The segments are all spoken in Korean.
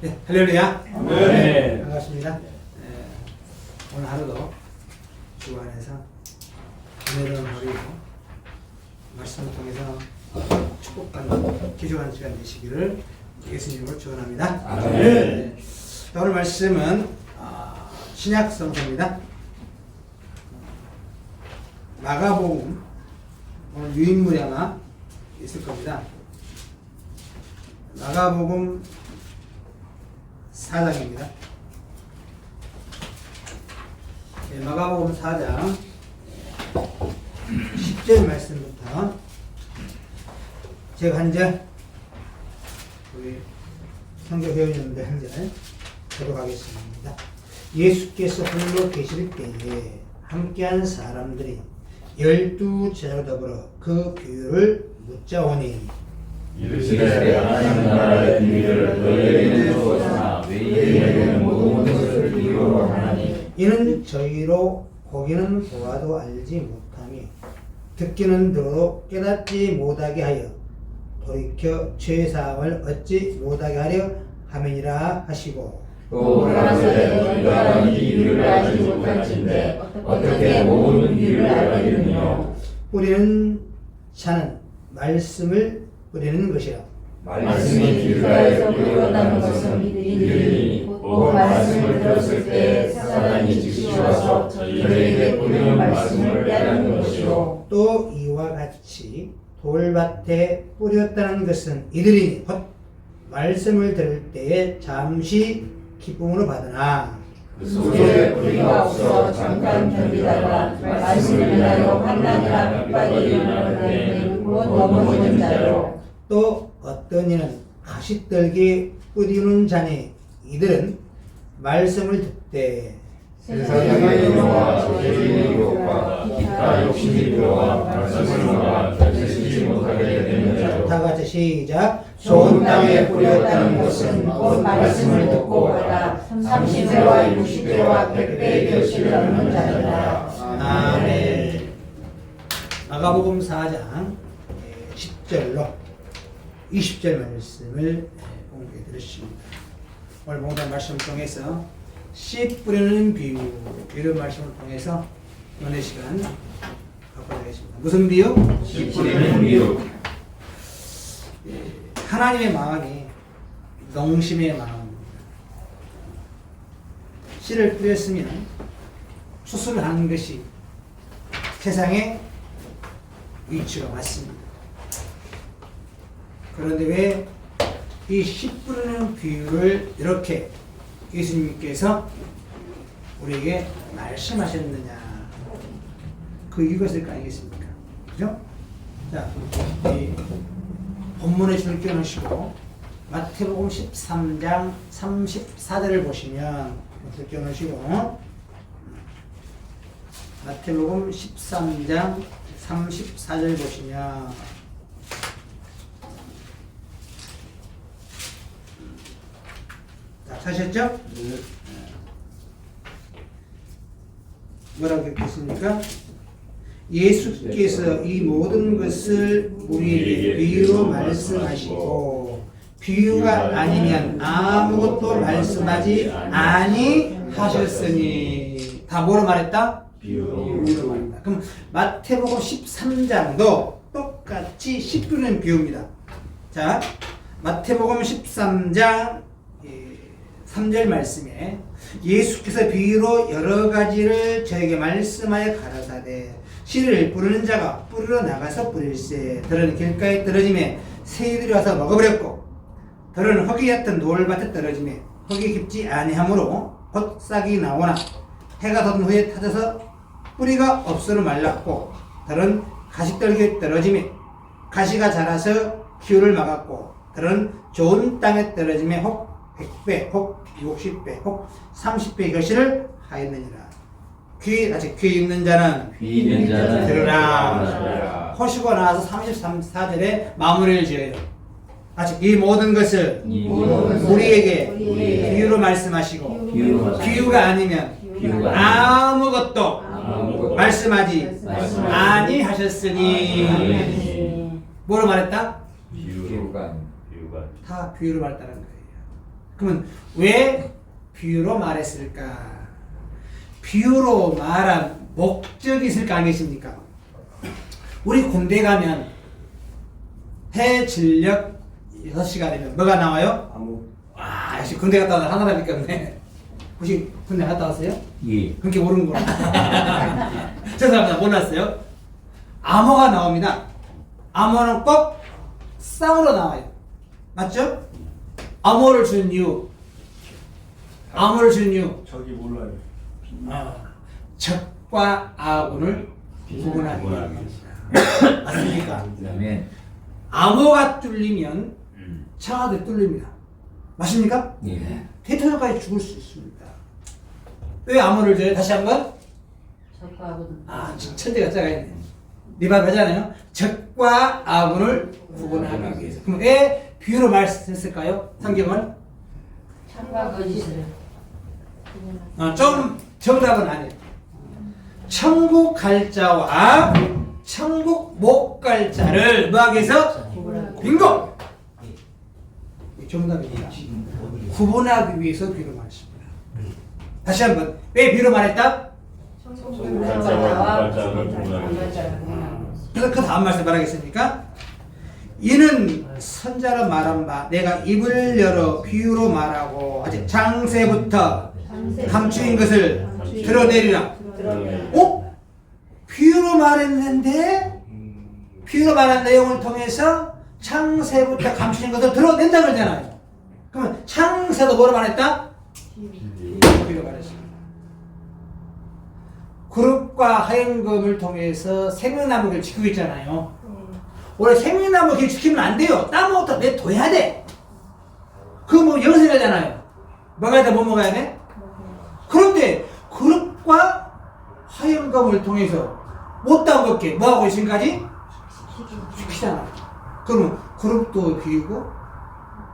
네, 할렐루야. 네. 반갑습니다. 오늘 하루도 주 안에서 은혜로운 하루이고 말씀을 통해서 축복받는 기도하는 시간 되시기를 예수님으로 축원합니다. 네. 오늘 말씀은 신약 성서입니다. 마가복음 오늘 유인물이 아마 있을 겁니다. 마가복음 4장입니다. 네, 마가복음 4장 10절 말씀부터 제가 한 절, 우리 성경 배우님들 한 절 들어가겠습니다. 예수께서 홀로 계실 때에 함께한 사람들이 12 제자와 더불어 그 비유를 묻자오니 이르시되 하나님 나라의 비밀을 너희에게는 주었으나 너희에게는 모든 것을 비유로 하나니 이는 저희로 보기는 보아도 알지 못하며 듣기는 들어도 깨닫지 못하게 하여 돌이켜 죄사함을 얻지 못하게 하려 함이니라 하시고 또 가라사대 너희가 이 비유를 알지 못할진대 어떻게 모든 비유를 알겠느냐. 뿌리는 자는 말씀을 뿌리는 것이라. 말씀이 길가에서 뿌려나는 것은 이들이니 곧 말씀을 들었을 때 사단이 즉시 와서 저희에게 뿌리는 말씀을 빼앗는 것이요. 또 이와 같이 돌밭에 뿌렸다는 것은 이들이 곧 말씀을 들을 때에 잠시 기쁨으로 받으나 그 속에 뿌리가 없어 잠깐 견디다가 말씀을 위하여 환난이나 핍박이 일어날 때 곧 넘어지는 자요. 또 어떤 이는 가시떨기 뿌리는 자니 이들은 말씀을 듣되 세상의 영화와 죄의 유혹과 기타 욕심이 들어와 말씀을 막아 결실치 못하게 되는 자요. 다 같이 시작. 좋은 땅에 뿌렸다는 것은 곧 말씀을 듣고 하다 30배와 60배와 100배의 결실을 얻는 자니라. 아멘. 마가복음 4장 10절로 20절 말씀을 공부해 드렸습니다. 오늘 본문 말씀을 통해서 씨 뿌리는 비유 이런 말씀을 통해서 은혜 시간 갖고 가겠습니다. 무슨 비유? 씨 뿌리는 비유. 하나님의 마음이 농심의 마음입니다. 씨를 뿌렸으면 추수를 하는 것이 세상의 위치가 맞습니다. 그런데 왜 이 씨 뿌리는 비유를 이렇게 예수님께서 우리에게 말씀하셨느냐, 그 이유가 있을 거 아니겠습니까? 그죠? 자, 이 본문의 줄을 껴놓으시고 마태복음 13장 34절을 보시면 줄 껴놓으시고 마태복음 13장 34절 보시면 자, 사셨죠? 뭐라고 했습니까? 예수께서 이 모든 것을 우리에게 비유로 말씀하시고 비유가 아니면 아무것도 말씀하지 아니하셨으니. 다 뭐로 말했다? 비유로 말했다. 그럼 마태복음 13장도 똑같이 씨 뿌리는 비유입니다. 자, 마태복음 13장 3절 말씀에 예수께서 비유로 여러 가지를 저에게 말씀하여 가라사대 씨를 뿌리는 자가 뿌리러 나가서 뿌릴새 들은 길가에 떨어짐에 새들이 와서 먹어버렸고 들은 흙이 얕은 돌밭에 떨어짐에 흙이 깊지 아니하므로 곧 싹이 나오나 해가 돋은 후에 타져서 뿌리가 없으로 말랐고 들은 가시떨기에 떨어짐에 가시가 자라서 기후를 막았고 들은 좋은 땅에 떨어짐에 혹 100배, 혹 60배, 혹 30배의 결실을 하였느니라. 귀 있는 자는 귀 있는 자는 들으라. 호시고 나와서 34절에 마무리를 지어요. 같이 이 모든 것을 우리에게 비유로 말씀하시고 비유가 아니면 아무것도 말씀하지 아니하셨으니. 뭐로 말했다? 비유가 다 비유로 말했다는 거예요. 그러면 왜 비유로 말했을까? 비유로 말한 목적이 있을 거 아니겠습니까? 우리 군대 가면 해 진력 6시가 되면 뭐가 나와요? 와, 역시 군대 갔다 와서 하나도 믿겠네. 혹시 군대 갔다 왔어요? 예. 그렇게 모르는구나. 죄송합니다. 몰랐어요. 암호가 나옵니다. 암호는 꼭 쌍으로 나와요. 맞죠? 암호를 준 이유. 암호를 준 이유. 저기 몰라요. 적과 아군을 구분하기 위해서. 맞습니까? 그다음에 암호가 뚫리면 창하도 뚫립니다. 맞습니까? 예. 대통령까지 죽을 수 있습니다. 왜 암호를 줘요? 다시 한번. 적과하고는 천재가 짜가 있네. 리바이브 하잖아요. 적과 아군을 구분하기 위해서. 그럼 왜 비유로 말했을까요? 성경은? 참과 거짓을 좀 정답은 아니에요. 천국 갈 자와 천국 못 갈 자를 뭐 하기 위해서? 빙고! 정답입니다. 구분하기 위해서 비유로 말했습니다. 다시 한번. 왜 비유로 말했다? 그래서 그 다음 말씀 말하겠습니까? 이는 선자로 말한 바 내가 입을 열어 비유로 말하고 아직 장세부터 감추인 것을 드러내리라. 어? 비유로 말했는데 비유로 말한 내용을 통해서 창세부터 감추인 것을 드러낸다 그러잖아요. 그러면 창세도 뭐로 말했다? 비유로 말했습니다. 그룹과 하연금을 통해서 생명나무를 지키고 있잖아요. 원래 생명나무 길 지키면 안 돼요. 따먹었다 내둬야 돼. 그거 뭐 영생하잖아요. 먹어야 돼, 못 먹어야 돼? 그런데 그룹과 하연금을 통해서 못 따먹게 뭐하고 지금까지? 지키잖아요. 그러면 그룹도 비우고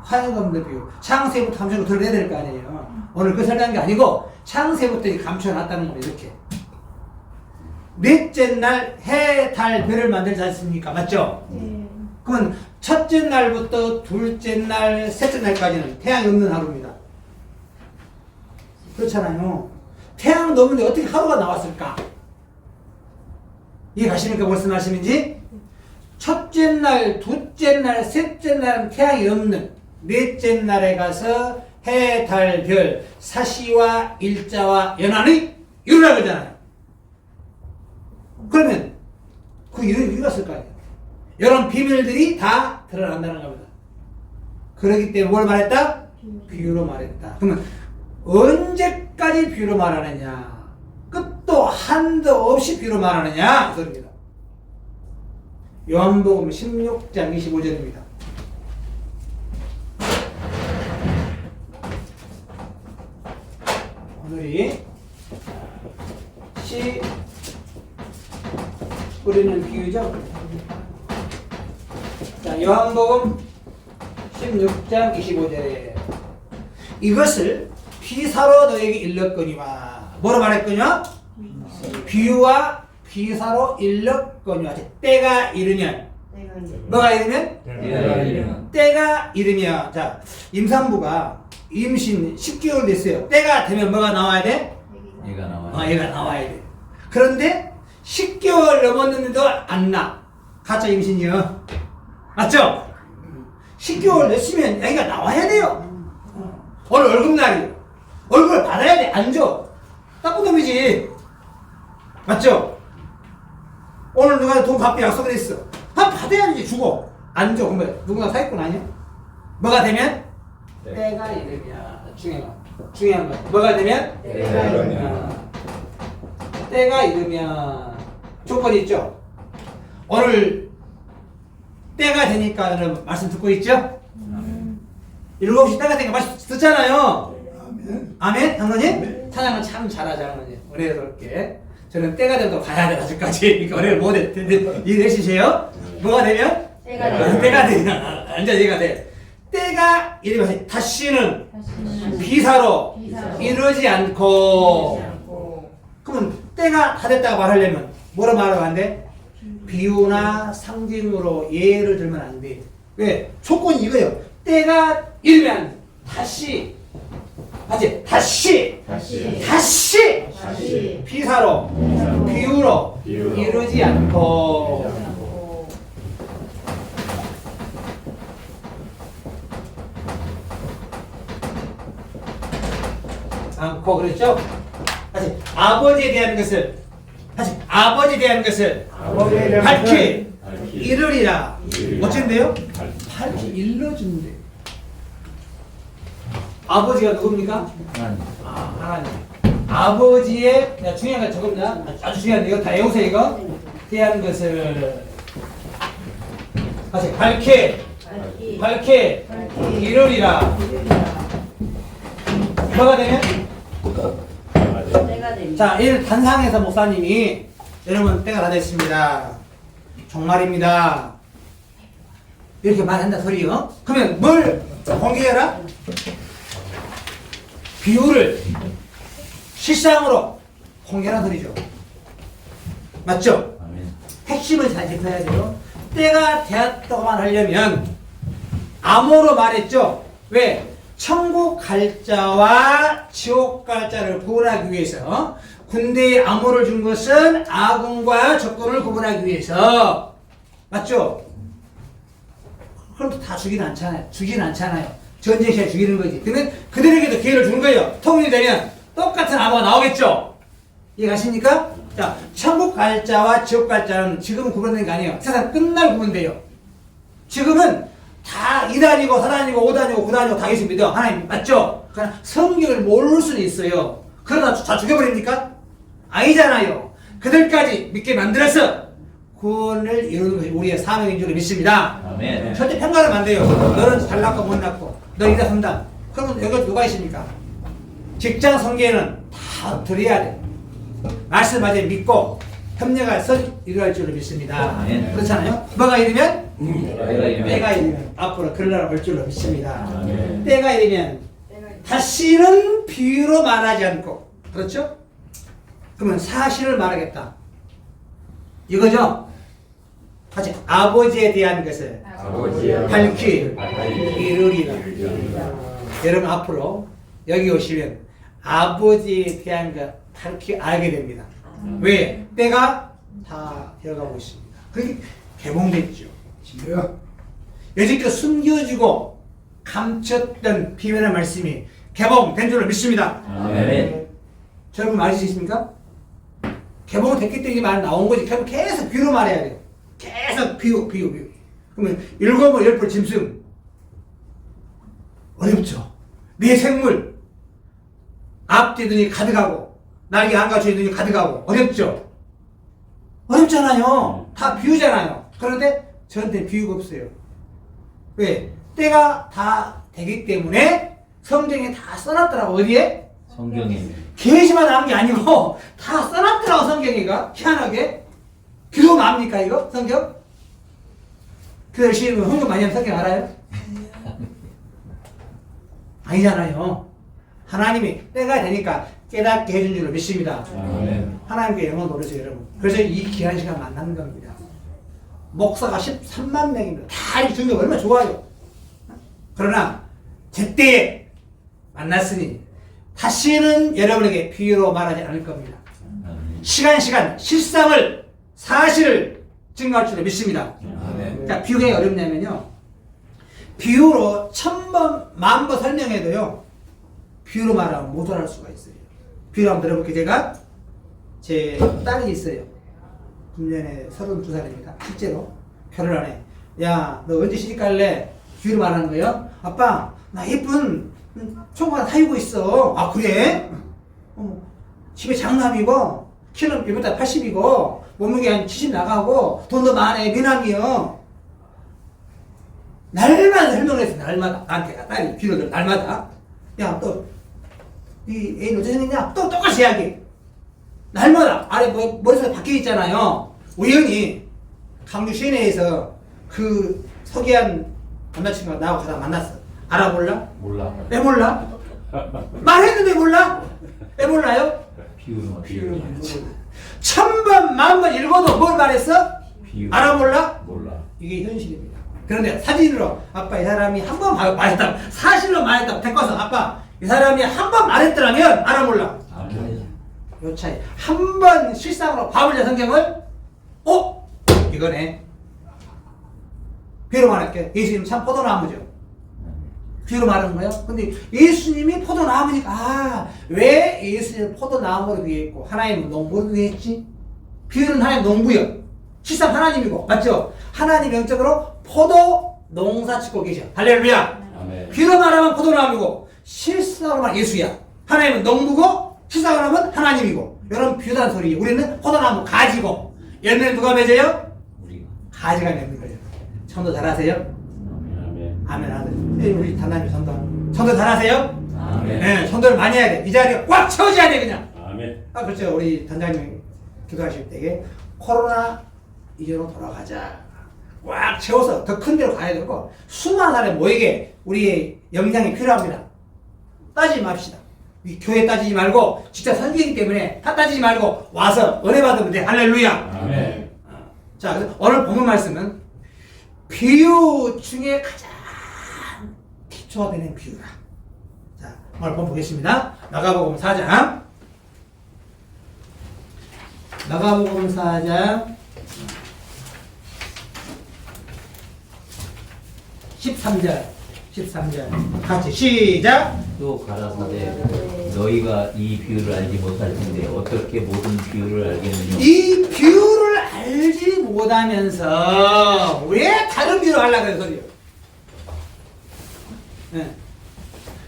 하연금도 비우고 창세부터 감춰놓고 드러내야 될 거 아니에요. 오늘 그 설명한 게 아니고 창세부터 감춰놨다는 겁니다. 이렇게. 넷째 날 해, 달, 별을 만들지 않습니까? 맞죠? 그러면 첫째 날부터 둘째 날, 셋째 날까지는 태양이 없는 하루입니다. 그렇잖아요. 태양 없는데 어떻게 하루가 나왔을까? 이해 가십니까? 무슨 말씀인지? 첫째 날, 둘째 날, 셋째 날은 태양이 없는 넷째 날에 가서 해, 달, 별, 사시와 일자와 연한이 일어나 거잖아요. 그러면 그 이런 이유가 있을 거 아니에요. 이런 비밀들이 다 드러난다는 겁니다. 그렇기 때문에 뭘 말했다? 비유로 말했다. 그러면 언제까지 비유로 말하느냐? 끝도 한도 없이 비유로 말하느냐? 이 소리입니다. 요한복음 16장 25절입니다. 오늘이 시 우리는 비유죠. 자, 요한복음 16장 25절에 이것을 비사로 너에게 일렀거니와 뭐로 말했거냐? 비유와 비사로 일렀거니와 때가 이르면 뭐가 이르면? 때가 이르면 자 임산부가 임신 10개월 됐어요. 때가 되면 뭐가 나와야 돼? 얘가 나와요. 얘가 나와야 돼. 그런데 10개월 넘었는데도 안 나. 가짜 임신이요. 맞죠? 10개월 됐으면 애가 나와야 돼요. 오늘 월급날이에요. 월급을 받아야 돼. 안 줘. 나쁜 놈이지. 맞죠? 오늘 누가 돈 갚기 약속을 했어. 받아야지. 주고. 안 줘. 그러면 누구나 사기꾼 아니야? 뭐가 되면? 때가 이르면. 중요한 거. 뭐가 되면? 때가 이르면. 때가 이르면 조건이 있죠. 오늘 때가 되니까 여러분 말씀 듣고 있죠? 7시 때가 되니까 말씀 듣잖아요. 아멘? 장로님? 찬양은 참 잘하죠, 장로님. 은혜롭게. 저는 때가 되면 또 가야 돼, 아직까지. 그러니까 은혜를 못해. 이해되시세요? 뭐가 되면? 때가 되면. 완전 이해가 돼. 때가 이르면 다시는 비사로 이르지 않고. 그러면 때가 다 됐다고 말하려면 뭐라 말하면 안 돼? 비유나 상징으로 예를 들면 안 돼. 왜? 조건이 이거예요. 때가 이르면 다시 비사로 비유로 이루지 않고 그랬죠? 다시 아버지에 대한 것을 밝히 이르리라. 어쩐데요? 밝히 일러준대. 아버지가 누굽니까? 하나님. 아버지의 중요한 거 적읍니다. 아주 중요한 이거 다 외우세요. 이거 대한 것을 다시 밝히 이르리라. 뭐가 되면? 자, 이 단상에서 목사님이 여러분 때가 다 됐습니다. 정말입니다. 이렇게 말한다 소리요. 그러면 뭘 공개해라? 비유를 실상으로 공개하는 소리죠. 맞죠? 핵심을 잘 짚어야 돼요. 때가 되었다고만 하려면 암호로 말했죠. 왜? 천국 갈 자와 지옥 갈 자를 구분하기 위해서 군대에 암호를 준 것은 아군과 적군을 구분하기 위해서. 맞죠? 그럼 다 죽이진 않잖아요. 전쟁 시에 죽이는 거지. 그러면 그들에게도 기회를 주는 거예요. 통일이 되면 똑같은 암호가 나오겠죠. 이해가십니까? 자, 천국 갈 자와 지옥 갈 자는 지금은 구분되는 게 아니에요. 세상 끝날 구분돼요. 지금은 다 2단이고 4단이고 5단이고 9단이고 다 있습니다. 하나님 맞죠? 그러나 성경을 모를 수는 있어요. 그러나 다 죽여버립니까? 아니잖아요. 그들까지 믿게 만들어서 구원을 이루는 것이 우리의 사명인 줄 믿습니다. 아멘. 절대 평가하면 안 돼요. 너는 잘났고 못났고 너 이다 산다. 그러면 여기 누가 있습니까? 직장 성계는 다 드려야 돼. 말씀 맞아 믿고 협력해서 이루어질 줄로 믿습니다. 아멘. 그렇잖아요? 뭐가 이르면? 때가 때가 이르면 앞으로 그러나 볼 줄로 믿습니다. 아멘. 때가 이르면 다시는 비유로 말하지 않고, 그렇죠? 그러면 사실을 말하겠다. 이거죠? 다시 아버지에 대한 것을 밝히 이르리라. 여러분 앞으로 여기 오시면 아버지에 대한 것 밝히 알게 됩니다. 왜? 때가 다 되어가고 있습니다. 그게 개봉됐죠. 여지껏 숨겨지고 감췄던 비밀의 말씀이 개봉된 줄로 믿습니다. 아멘. 여러분 맞으십니까? 개봉됐기 때문에 말 나온 거지. 계속 비유로 말해야 돼요. 계속 비유. 그러면 7번 10번 짐승 어렵죠. 네 생물 앞뒤 눈이 가득하고 날개 안 갖춰 눈이 가득하고 어렵죠. 어렵잖아요. 다 비유잖아요. 그런데 저한테는 비유가 없어요. 왜? 때가 다 되기 때문에 성경에 다 써놨더라고. 어디에? 성경에. 계시만 나온 게 아니고 다 써놨더라고. 성경이가 희한하게. 기도가 압니까 이거? 성경? 그 열심히 헌금 많이 하면 성경 알아요? 아니잖아요. 하나님이 때가 되니까 깨닫게 해준 줄로 믿습니다. 아멘. 하나님께 영광 돌리세요 여러분. 그래서 이 귀한 시간 만나는 겁니다. 목사가 13만 명입니다. 다 이렇게 주는 게 얼마나 좋아요. 그러나 제때에 만났으니 다시는 여러분에게 비유로 말하지 않을 겁니다. 시간 실상을 사실을 증거할 줄로 믿습니다. 아멘. 자, 비유가 왜 어렵냐면요. 비유로 1000번, 10,000번 설명해도요. 비유로 말하면 못 알아볼 수가 있어요. 비유로 한번 들어볼게요. 제가 제 딸이 있어요. 금년에 32살입니다. 실제로 결혼 안 해. 야, 너 언제 시집 갈래? 비유로 말하는 거예요. 아빠, 나 예쁜 총각 사귀고 있어. 아, 그래? 집에 장남이고 키는 이보다 80이고 몸무게 한 70 나가고 돈도 많아. 미남이요. 날마다 설명을 했어. 날마다 나한테 딸이 비유를 날마다. 야, 또 이 애인 어떻게 생겼냐? 또 똑같이 이야기. 날마다 아래 머릿속에 박혀 있잖아요. 우연히 강주 시내에서 그 소개한 남자친구가 나하고 가다 만났어. 알아볼라? 몰라. 왜 몰라? 말했는데 몰라? 왜 몰라요? 비유. 1000번, 10,000번 읽어도 뭘 말했어? 비유. 알아볼라? 몰라. 이게 현실입니다. 그런데 사진으로 아빠 이 사람이 한 번 말했다 사실로 말했다 데꿔서 아빠 이 사람이 한 번 말했더라면 알아 몰라. 아멘. 요 차이. 한 번 실상으로 봐볼래 성경을? 이거네. 비유로 말할게. 예수님 참 포도나무죠. 비유로 말하는 거예요. 근데 예수님이 포도나무니까 왜 예수님을 포도나무로 비유했고 하나님은 농부로 비유했지? 비유는 하나님 농부요. 실상 하나님이고 맞죠? 하나님 영적으로 포도 농사 짓고 계셔. 할렐루야. 아멘. 비유로 말하면 포도나무고 실상으로 말하면 예수야. 하나님은 농부고 실상으로 하면 하나님이고 이런 비유단 소리. 우리는 포도나무 가지고 열매는 누가 맺어요? 우리가. 가지가 맺는 거예요. 전도 잘하세요? 아멘. 아멘 아들. 우리 단남이 전도 잘하세요? 아멘. 네, 전도를 많이 해야 돼. 이 자리에 꽉 채워줘야 돼 그냥. 아멘. 그렇죠. 우리 단장님 기도하실 때에 코로나 이전으로 돌아가자. 꽉 채워서 더 큰 데로 가야 되고 수많은 사람이 모이게 우리의 역량이 필요합니다. 따지지 맙시다. 이 교회 따지지 말고 진짜 선교이기 때문에 다 따지지 말고 와서 은혜 받으면 돼. 할렐루야. 아멘. 자, 그래서 오늘 본문 말씀은 비유 중에 가장 기초가 되는 비유라. 자, 오늘 본문 보겠습니다. 마가복음 4장. 마가복음 4장 13절 같이 시작. 또 가라사대 너희가 이 비유를 알지 못할 텐데 어떻게 모든 비유를 알겠느냐. 이 비유를 알지 못하면서 왜 다른 비유를 하려고 해요 소리요. 네.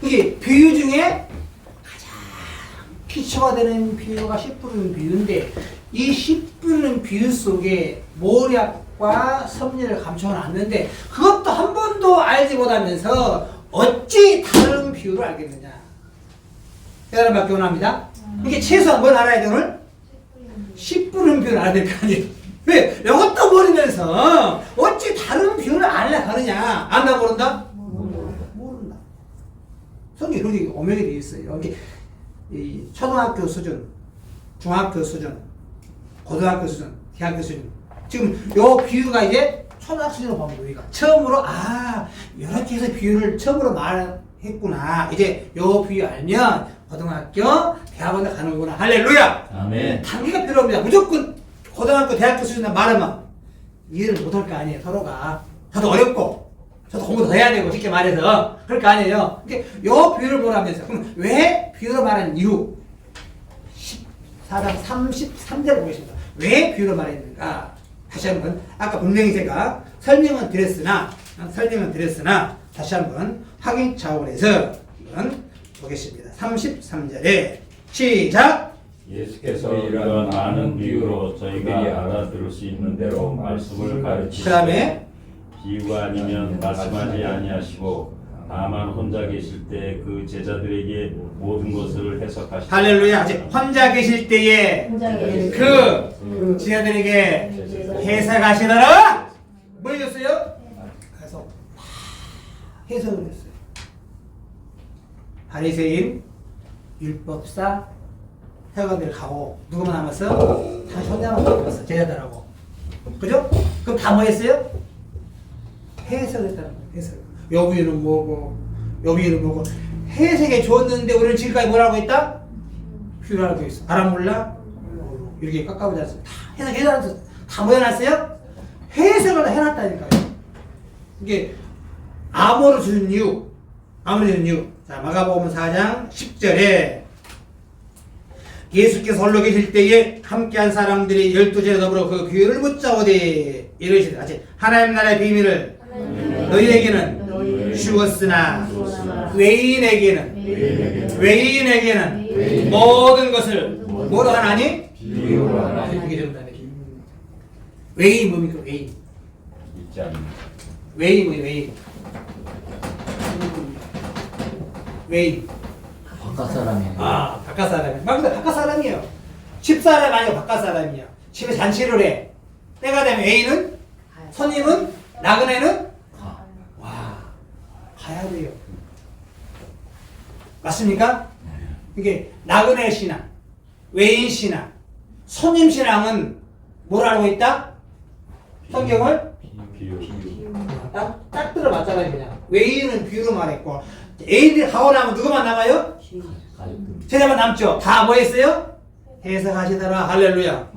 이게 비유 중에 가장 기초가 되는 비유가 씨 뿌리는 비유인데 이 씨 뿌리는 비유 속에 모략과 섭리를 감춰놨는데 그것도 한 번도 알지 못하면서 어찌 다른 비유를 알겠느냐. 깨달음받기 원합니다. 이게 최소한 뭘 알아야 돼 오늘? 씨 뿌리는 비유를 알아야 될 거 아니에요. 왜? 이것도 모르면서 어찌 다른 비유를 알려 하느냐. 안다 모른다? 모른다. 성경에 그런 게 오명이 되어 있어요. 이게 이 초등학교 수준, 중학교 수준, 고등학교 수준, 대학교 수준. 지금 요 비유가 이제 초등학교 수준으로 보면 우리가 처음으로 이렇게 해서 비유를 처음으로 말했구나. 이제 요 비유 알면 고등학교, 대학원에 가는구나. 할렐루야. 아멘. 단계가 필요 없습니다. 무조건 고등학교, 대학교 수준에 말하면 이해를 못할 거 아니에요. 서로가. 저도 어렵고, 저도 공부 더 해야 되고, 쉽게 말해서. 그럴 거 아니에요. 근데 요 비유를 보라면서. 그럼 왜 비유로 말하는 이유? 14장 33절 보겠습니다. 왜 비유로 말했는가? 다시 한번. 아까 분명히 제가 설명은 드렸으나, 다시 한번 확인 차원에서 이건 보겠습니다. 33절에 시작! 예수께서 이러한 많은 비유로 저희가 알아들을 수 있는 대로 말씀을 가르치시고 그 다음에 비유가 아니면 말씀하지 아니하시고 다만 혼자 계실 때 그 제자들에게 모든 것을 해석하시고 할렐루야. 아직 혼자 계실 때에 혼자 계실 그 지자들에게 해석하시더라. 뭐 해줬어요? 그래서 해석을 했어요. 바리새인, 율법사, 회관들 가고 누구만 남았어? 다 혼자만 남았어. 제자들하고. 그죠? 그럼 다 뭐 했어요? 해석을 했다는 거예요. 해석. 요 비유는 뭐고, 요 비유는 뭐고. 해석에 줬는데 우리는 지금까지 뭐라고 했다? 비유라고 했어. 알아 몰라? 이렇게 깎아보지 않습니다. 다 해석해놨어. 다 모여놨어요? 해석을 다 해놨다니까요. 이게 암호로 주는 이유. 자, 마가복음 4장 10절에 예수께서 홀로 계실 때에 함께한 사람들이 12제자 더불어 그 비유를 묻자오되 이러시되 같이 하나님 나라의 비밀을 너희에게는 주었으나 외인에게는 모든 것을 뭐로 하나니? 비유로 하나니 그게 정답이에요. 외인 뭡니까? 외인. 있지 않습니다. 외인 뭐예요? 외인. 바깥 사람이에요. 바깥 사람이에요. 막 근데 바깥 사람이에요. 집 사람 아니고 바깥 사람이에요. 집에 잔치를 해. 때가 되면 애인은 손님은 나그네는 가야 돼요. 맞습니까? 이게 나그네 신앙, 외인 신앙, 손님 신앙은 뭘 알고 있다? 성경을 비유. 딱 들어맞잖아요 그냥. Way는 B로 말했고 A들이 하고 나면 누구만 남아요? 가족들. 제자만 남죠. 다 뭐 했어요? 해석하시더라. 할렐루야.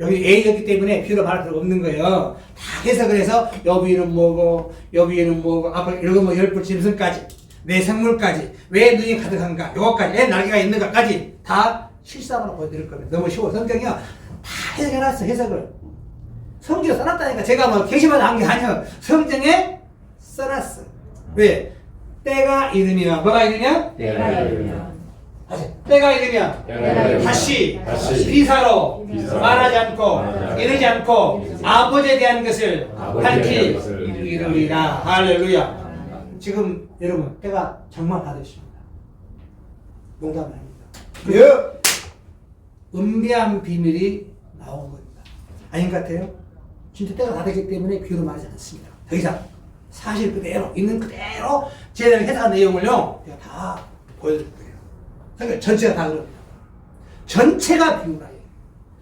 여기 A였기 때문에 B로 말할 필요가 없는 거예요. 다 해석을 해서 여비는 뭐고 여비는 뭐고 앞으로 이런 거 열불 짐승까지 내 생물까지 왜 눈이 가득한가 요거까지 왜 날개가 있는가까지 다 실상으로 보여드릴 겁니다. 너무 쉬워. 성경이요 다 해석해놨어. 해석을 성경에 써놨다니까. 제가 뭐 게시만 한 게 아니에요. 성경에 써놨어. 왜? 때가 이르면 뭐가 이르면? 때가 이르면 때가 이르면 때가 다시 다시 비사로 비사로 말하지 않고 말하지 이르지 않고 아버지에 대한 것을 아버지에 밝히 대한 것을 이르리라. 할렐루야. 지금 여러분 때가 정말 받으십니다. 농담 아닙니다. 은비한 비밀이 나온 겁니다. 아닌 것 같아요? 진짜 때가 다 되기 때문에 비유로 말하지 않습니다. 더 이상 사실 그대로 있는 그대로 제가 해석한 내용을요 제가 다 보여드릴 거예요. 그러니까 전체가 다 그럽니다. 전체가 비유라.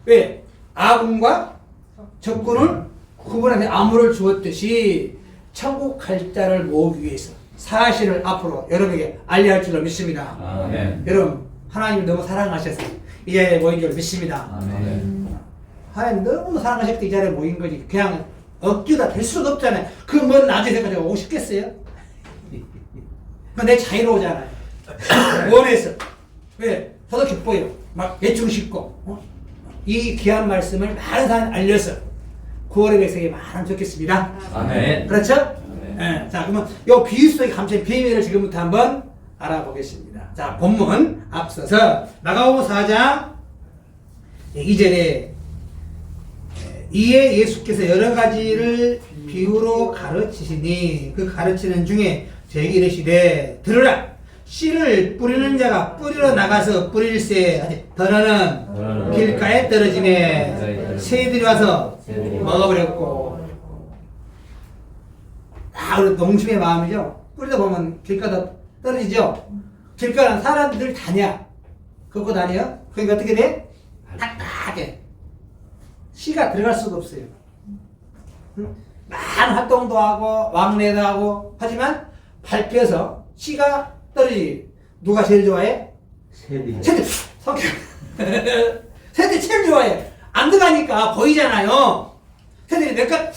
왜? 아군과 적군을 구분하는 암호를 주었듯이 천국 갈 자를 모으기 위해서 사실을 앞으로 여러분에게 알려야 할 줄로 믿습니다. 아멘. 여러분 하나님이 너무 사랑하셔서 이 자리에 모인 줄 믿습니다. 아멘. 하나님 너무 사랑하셨기 때문에 이 자리에 모인 거지. 그냥 억지다 될 수가 없잖아요. 그 먼 낮에서까지 오고 싶겠어요? 내 자유로우잖아요. 원해서. 왜? 저도 기뻐요. 막 대충 싶고 이 귀한 말씀을 많은 사람이 알려서 9월의 백성이 많으면 좋겠습니다. 아멘. 그렇죠? 아멘. 네. 자 그러면 이 비유 속에 감춰진 비밀을 지금부터 한번 알아보겠습니다. 자 본문 앞서서 마가복음 4장 2절에 이에 예수께서 여러 가지를 비유로 가르치시니 그 가르치는 중에 저에게 이르시되 들으라 씨를 뿌리는 자가 뿌리러 나가서 뿌릴새 더러는 길가에 떨어지매 새들이 와서 먹어버렸고 그런 농심의 마음이죠. 뿌리다 보면 길가다 떨어지죠. 길가는 사람들 다녀 걷고 다녀. 그러니까 어떻게 돼? 딱딱해. 씨가 들어갈 수가 없어요. 많은 활동도 하고 왕래도 하고 하지만 밟혀서 씨가 떨어지. 누가 제일 좋아해? 새들이. 새들 성격 새들 제일 좋아해. 안 들어가니까 보이잖아요. 새들이 내가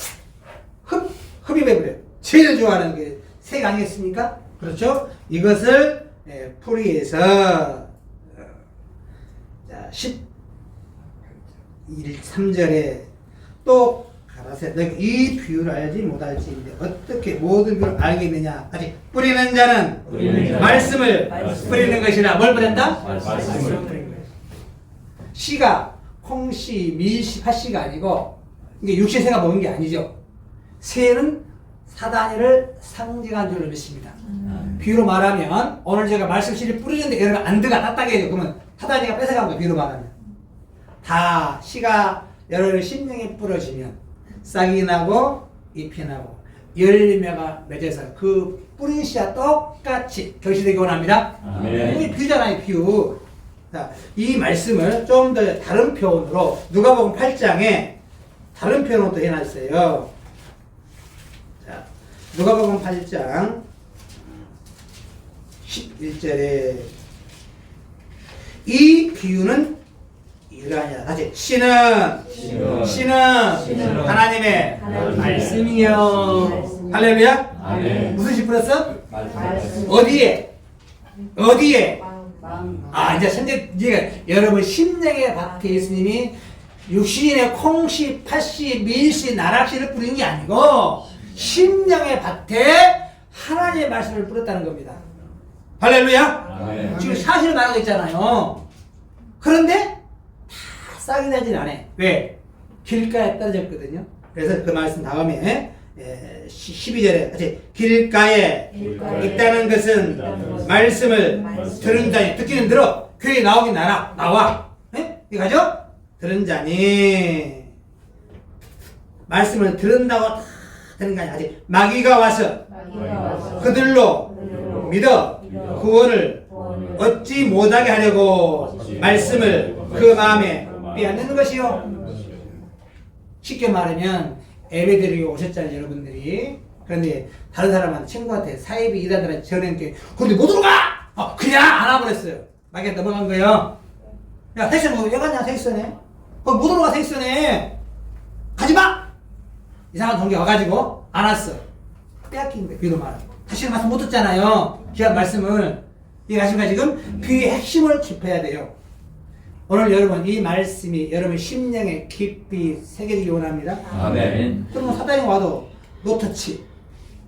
흡입해버려요. 제일 좋아하는 게 새가 아니겠습니까? 그렇죠? 이것을 풀이해서 자 13절에 또 가라사대 너희가 이 비유를 알지 못할지인데 어떻게 모든 비유를 알겠느냐. 아직 뿌리는 자는 말씀을 뿌리는 것이라. 뭘 뿌린다? 말씀을. 뿌리는 것이다. 씨가 콩씨, 밀씨, 팥씨가 아니고 이게 육신새가 먹은 게 아니죠. 새는 사단이를 상징한 줄로 믿습니다. 비유로 말하면 오늘 제가 말씀씨를 뿌리는데 여러분 안 들어가 딱딱해요. 그러면 사단이가 뺏어간 거예요. 비유로 말하면 다 씨가 여러분의 심령에 뿌려지면 싹이 나고 잎이 나고 열매가 맺어서 그 뿌린 씨와 똑같이 결실되기 원합니다. 이게 비유잖아요. 비유. 자, 이 말씀을 좀 더 다른 표현으로 누가복음 8장에 다른 표현으로 또 해놨어요. 자, 누가복음 8장 11절에 이 비유는 이러하냐. 다시 씨는 하나님의 말씀이요. 할렐루야. 아멘. 무슨 씨 뿌렸어? 말씀. 어디에? 빵. 이제 현재 이제 여러분 심령의 밭에 예수님이 육신의 콩씨, 팥씨, 밀씨, 나락씨를 뿌린 게 아니고 심령의 밭에 하나님의 말씀을 뿌렸다는 겁니다. 할렐루야. 아멘. 지금 사실을 말하고 있잖아요. 그런데 다 싹이 나진 않아. 왜? 길가에 떨어졌거든요. 그래서 그 말씀 다음에 12절에 같이 길가에 있다는 것은 말씀을 들은 자니. 듣기는 들어. 교회에 나오긴 나와. 이거 가죠? 들은 자니. 말씀을 들은다고 다 되는 거 아니야. 아직 마귀가 와서 그들로 믿어 구원을 얻지 못하게 하려고 말씀을 그 마음에 빼앗는 것이요. 쉽게 말하면 예배드리고 오셨잖아요, 여러분들이. 그런데 다른 사람한테, 친구한테, 사이비 이단들한테 전했는데 그런데 못 들어가! 그냥 안 와버렸어요. 막에 넘어간 거예요. 야, 택시는 뭐 여간냐, 택시네. 못 들어가, 택시네. 가지마! 이상한 동기 와가지고 안 왔어. 빼앗긴 거예요, 비로 말하고. 다시 말씀 못 듣잖아요. 귀한 말씀을. 이해하십니까, 지금? 귀의 핵심을 짚어야 돼요. 오늘 여러분, 이 말씀이 여러분 심령에 깊이 새겨지기 원합니다. 아멘. 그러면 사단이 와도 노터치.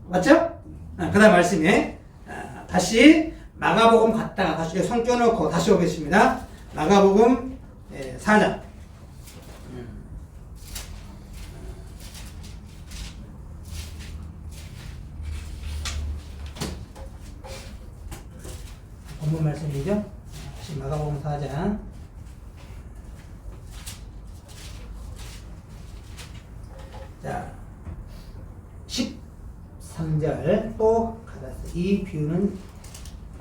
맞죠? 그 다음 말씀에 다시 마가복음 갔다가 다시 손 껴놓고 다시 오겠습니다. 마가복음 4장. 본문 말씀이죠? 다시 마가복음 4장. 자, 13절 또 가다서 이 비유는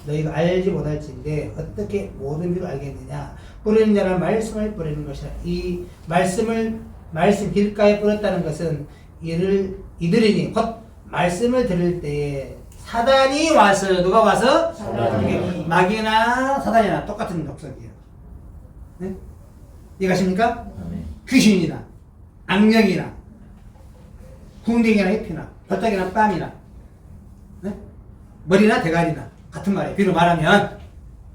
너희가 알지 못할진데 어떻게 모든 비유를 알겠느냐. 뿌리는 자는 말씀을 뿌리는 것이라. 이 말씀 길가에 뿌렸다는 것은 이들이니 곧 말씀을 들을 때에 사단이 와서, 누가 와서? 사단이. 마귀나 사단이나 똑같은 족속이에요. 네? 이해가십니까? 아멘. 귀신이나 악령이나 궁뎅이나 해피나 벌떡이나 뺨이나, 네? 머리나 대가리나 같은 말이에요. 비로 말하면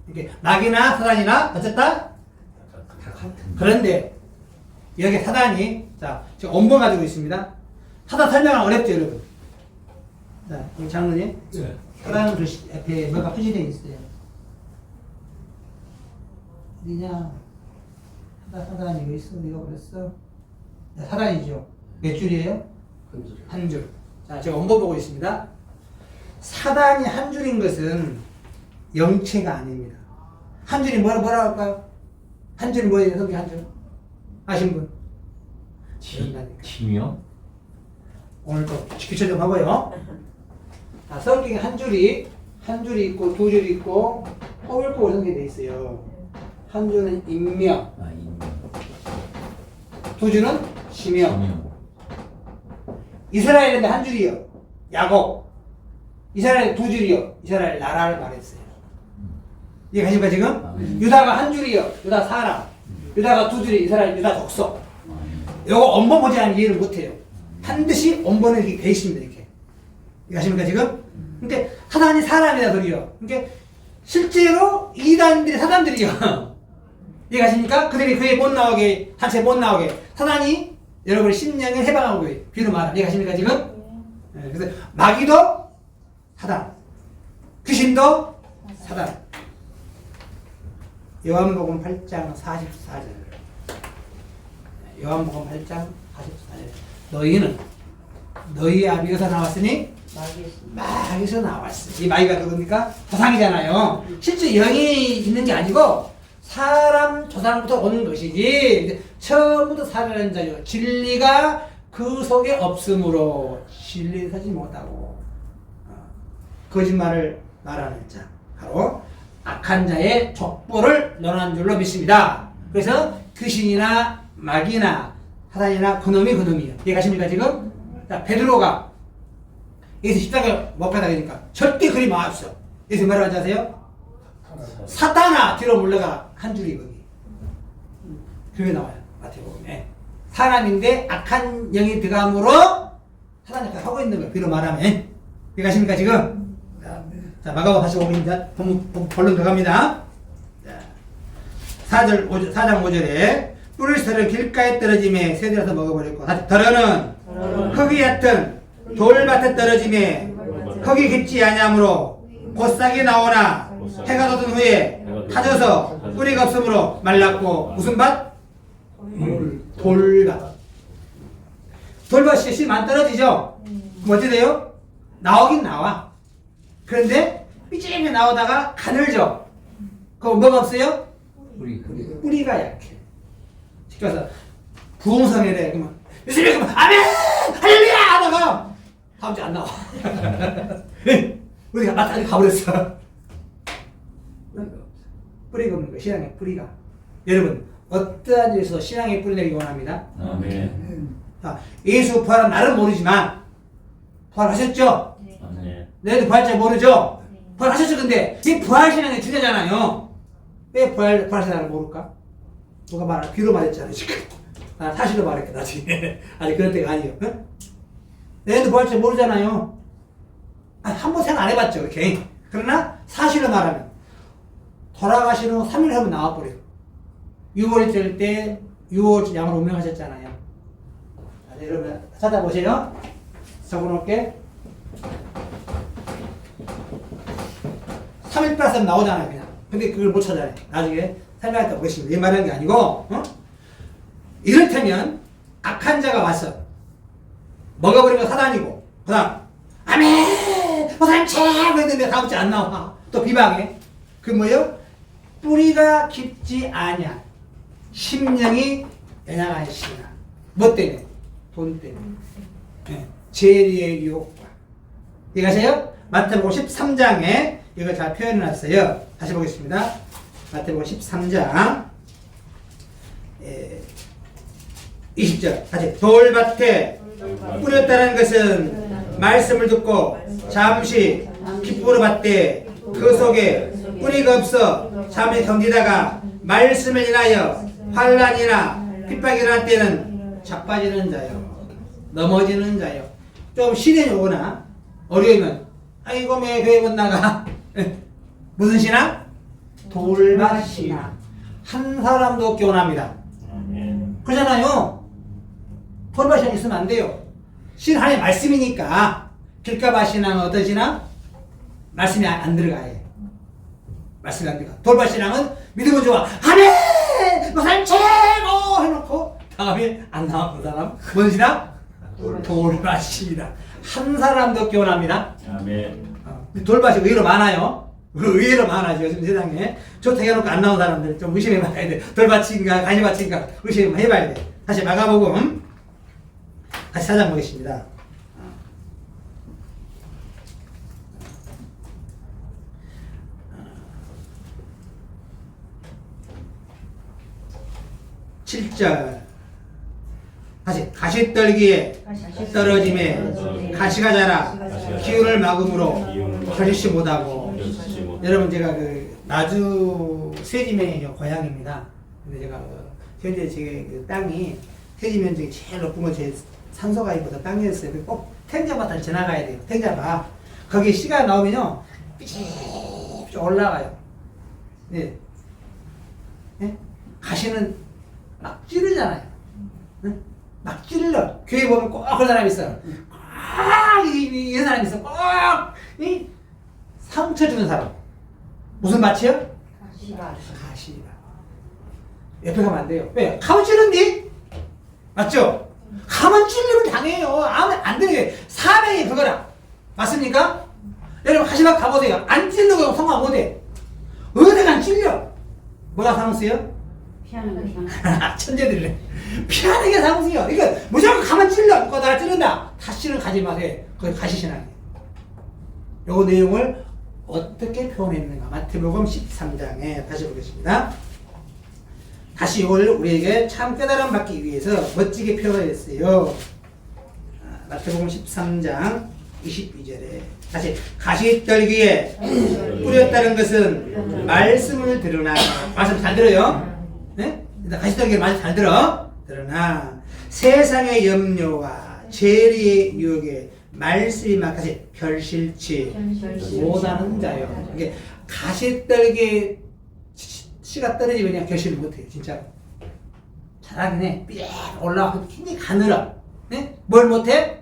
이렇게 마귀나 사단이나 어쨌다? 그런데 여기 사단이, 자 지금 원본 가지고 있습니다. 사단 설명은 어렵죠, 여러분. 자, 우리 장로님, 네. 사단은 글씨 앞에 뭐가 표시되어 있어요. 어디냐? 사단이 왜 있어? 내가 그랬어? 자, 사단이죠. 몇 줄이에요? 한 줄. 자, 제가 원본 보고 있습니다. 사단이 한 줄인 것은 영체가 아닙니다. 한 줄이 뭐라고 할까요? 한 줄이 뭐예요? 성경 한 줄? 아신 분? 치명? 오늘 또 기초 좀 하고요. 자, 성경에 한 줄이 있고 두 줄이 있고 꼬불꼬불 성경에 있어요. 한 줄은 인명, 인명. 두 줄은 시명. 치명. 이스라엘인데 한 줄이요. 야곱. 이스라엘 두 줄이요. 이스라엘 나라를 말했어요. 이해가십니까 지금? 아멘. 유다가 한 줄이요. 유다 사람. 유다가 두 줄이 이스라엘 유다 족속. 요거 원본 보지 않으면 이해를 못해요. 반드시 원본에 이렇게 돼 있습니다. 이렇게. 이해가십니까 지금? 근데 사단이 사람이다 소리요. 그러니까 실제로 이단들이 사단들이요. 이해가십니까? 그들이 그에 못 나오게, 단체에 못 나오게 사단이 여러분의 심령을 해방하고 있어요. 비로 말하면. 이해가십니까 지금? 네, 그래서 마귀도 사단, 귀신도 사단. 요한복음 8장 44절. 요한복음 8장 44절. 너희는 너희 아비에서 나왔으니 마귀에서 나왔어. 이 마귀가 누굽니까? 조상이잖아요. 실제 영이 있는 게 아니고 사람 조상부터 오는 것이지 처음부터 살아난 자요. 진리가 그 속에 없으므로 진리를 하지 못하고 거짓말을 말하는 자, 바로 악한 자의 족보를 논한 줄로 믿습니다. 그래서 귀신이나 마귀나 사단이나 그놈이에요. 이해가십니까 지금? 자, 베드로가 여기서 십자가에 못 박아다니까 절대 그리 마옵소. 여기서 뭐라고 하지 아세요? 사탄아 뒤로 물러가. 한 줄이 거기. 그게 나와요. 마태복음에. 사람인데 악한 영이 들어감으로 사단 역할을 하고 있는 거예요. 뒤로 말하면. 이해가십니까 지금? 자, 마가복음 45분입니다. 본론 들어갑니다. 4장 5절에 뿌릴 서를 길가에 떨어짐에 새들어서 먹어버렸고, 더러는 흙이 얕은 돌밭에 떨어짐에 흙이 깊지 아니하므로 곧싹이 나오나 해가 돋은 후에 타져서 뿌리가 없으므로 말랐고, 무슨 밭? 돌밭. 돌밭이 씨 안 떨어지죠? 그럼 어떻게 돼요? 나오긴 나와. 그런데 삐짐이 나오다가 가늘죠. 그럼 뭐가 없어요? 뿌리가 약해. 시켜서 부흥성회래. 그러면 예수님 그러면 아멘 할렐루야 하다가 다음 주에 안 나와. 우리가 마땅히 가버렸어. 뿌리가 없는 거예요. 신앙의 뿌리가. 여러분 어떠한 일에서 신앙의 뿌리 내리기 원합니다. 아멘. 자, 예수 부활은 나는 모르지만 부활하셨죠? 네. 너희도 부활자 모르죠? 부활하셨죠? 근데 이 부활신앙의 주제잖아요. 왜 부활신앙을 모를까? 누가 말할 귀로 말했잖아요 지금. 아, 사실로 말했겠다 나중에. 아니 그럴 때가 아니에요. 응? 너희도 부활자 모르잖아요. 한번 생각 안 해봤죠 이렇게. 그러나 사실로 말하면 돌아가신 후 3일 후면 나와버려요. 6월절 때 6월 양으로 운명하셨잖아요. 자, 여러분 찾아보세요. 적어놓을게. 3일 플러스 나오잖아요 그냥. 근데 그걸 못 찾아요. 나중에 설명할 때 보겠습니다. 이 말하는 게 아니고 어? 이를테면 악한 자가 와서 먹어버린 거 사단이고 그 다음 아멘 목사님 최고 했는데 다음 주에 안 나와. 또 비방해. 그 뭐예요? 뿌리가 깊지 아니야. 심령이 연약하시나. 뭐 때문에? 돈 때문에. 네. 재리의 유혹과. 이해가세요? 마태복음 13장에 이걸 잘 표현해놨어요. 다시 보겠습니다. 마태복음 13장 20절 다시 돌밭에 뿌렸다는 것은 말씀을 듣고 잠시 기쁨으로 받되 그 속에 뿌리가 없어 잠시 견디다가 말씀을 인하여 환난이나 핍박이 일어날 때는 자빠지는 자요 넘어지는 자요. 좀 시련이 오거나 어려우면 아이고 매 교회 못 나가. 무슨 신앙? 돌밭 신앙. 한 사람도 없게 원합니다. 그러잖아요. 돌밭 신앙 있으면 안 돼요. 신앙 하나의 말씀이니까. 길가밭 신앙은 어떤 신앙? 말씀이 안 들어가요. 말씀이 안 들어가. 돌밭 신앙은 믿음은 좋아. 아멘! 목사님 최고! 해놓고 다음에 안 나와 그 사람. 뭔 신앙? 돌밭 신앙. 한 사람도 없게 원합니다. 아멘. 돌밭이 의외로 많아요. 의외로 많아요. 요즘 세상에. 좋다고 해놓고 안 나온 사람들 좀 의심해봐야 돼. 돌밭인가 가지밭인가 의심해봐야 돼. 다시 마가복음 다시 찾아보겠습니다. (7절) 다시 가시떨기에 떨어짐에 가시가 자라 기운을 막음으로 결실치 못하고. 여러분 제가 그 나주 세지면이 고향입니다. 근데 제가 현재 제 그 땅이 세지 면적이 제일 높은 건 제 산소가이보다 땅이었어요. 꼭 탱자밭을 지나가야 돼요. 탱자밭 거기 씨가 나오면요 삐쭉 올라가요. 네. 네? 가시는 막 찌르잖아요. 네? 막 찔러. 교회 보면 꼭 그런 사람이 있어요. 이런 사람이 있어. 꼭 이 상처 주는 사람. 무슨 밭이요? 가시밭. 옆에 가면 안 돼요. 왜? 가면 찌른디? 맞죠? 가면 찔리면 당해요. 아무 안 되게 사명이 그거라. 맞습니까? 여러분 가시밭 가보세요. 안 찔르고 성공 못해. 어디가 안 찔려? 뭐가 상수요? 피하는 거. 천재들이래. 피하는 게 상수요. 이거 무조건 가만 찔러. 그거 다 찌른다. 다시는 가지 마세요. 거기 가시신앙이에요. 요 내용을 어떻게 표현했는가. 마태복음 13장에 다시 보겠습니다. 다시 이걸 우리에게 참 깨달음 받기 위해서 멋지게 표현했어요. 마태복음 13장 22절에 다시 가시떨기에 뿌렸다는 것은 말씀을 들으나. 말씀 잘 들어요? 네? 가시떨기에 말씀 잘 들어? 들으나 세상의 염려와 재리의 유혹에 말씀이 막하지 결실치 못하는 자요. 이게 가시떨기에 씨가 떨어지면 그냥 결실을 못해요. 진짜로. 잘하긴 해. 삐 올라가고 굉장히 가늘어. 네? 뭘 못해?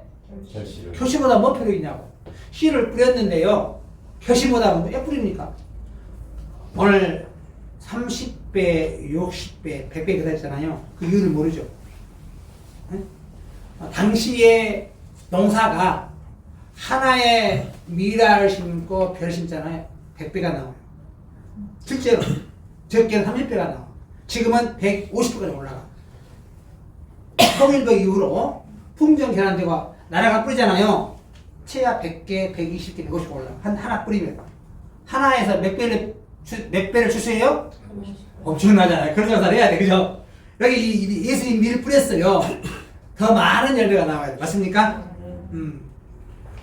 결실보다 뭐 필요 있냐고. 씨를 뿌렸는데요. 결실보다 왜 뿌립니까? 오늘 30배, 60배, 100배 그랬잖아요. 그 이유를 모르죠. 네? 당시에 농사가 하나의 미라를 심고 별 심잖아요. 100배가 나와요. 실제로 적게는 30배가 나와. 지금은 150배까지 올라가. 통일부 이후로 풍정 개난되고 나라가 뿌리잖아요. 최하 100개, 120개, 150개 올라가. 하나 뿌리면 하나에서 몇 배를 추수해요? 엄청나잖아요. 그런 장사를 해야 돼, 그죠? 여기 예수님 밀을 뿌렸어요. 더 많은 열매가 나와야 돼. 맞습니까?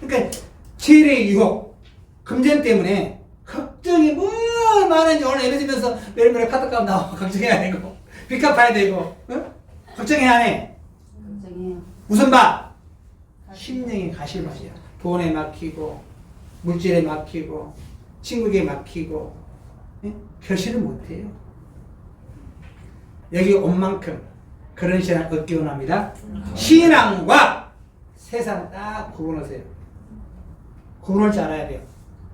그러니까 제일의 유혹, 금전 때문에 걱정이 뭐 많은지 오늘 예배 드리면서 매일매일 카드값 나와 걱정해야 되고 빚 갚아야 되고 걱정해야 하네. 걱정해요. 무슨 바? 심령의 가실맛이야. 돈에 막히고 물질에 막히고 친구에게 막히고 결실을 못해요. 여기 온 만큼 그런 신앙 얻기 원합니다. 신앙과 세상 딱 구분하세요. 구분할 줄 알아야 돼요.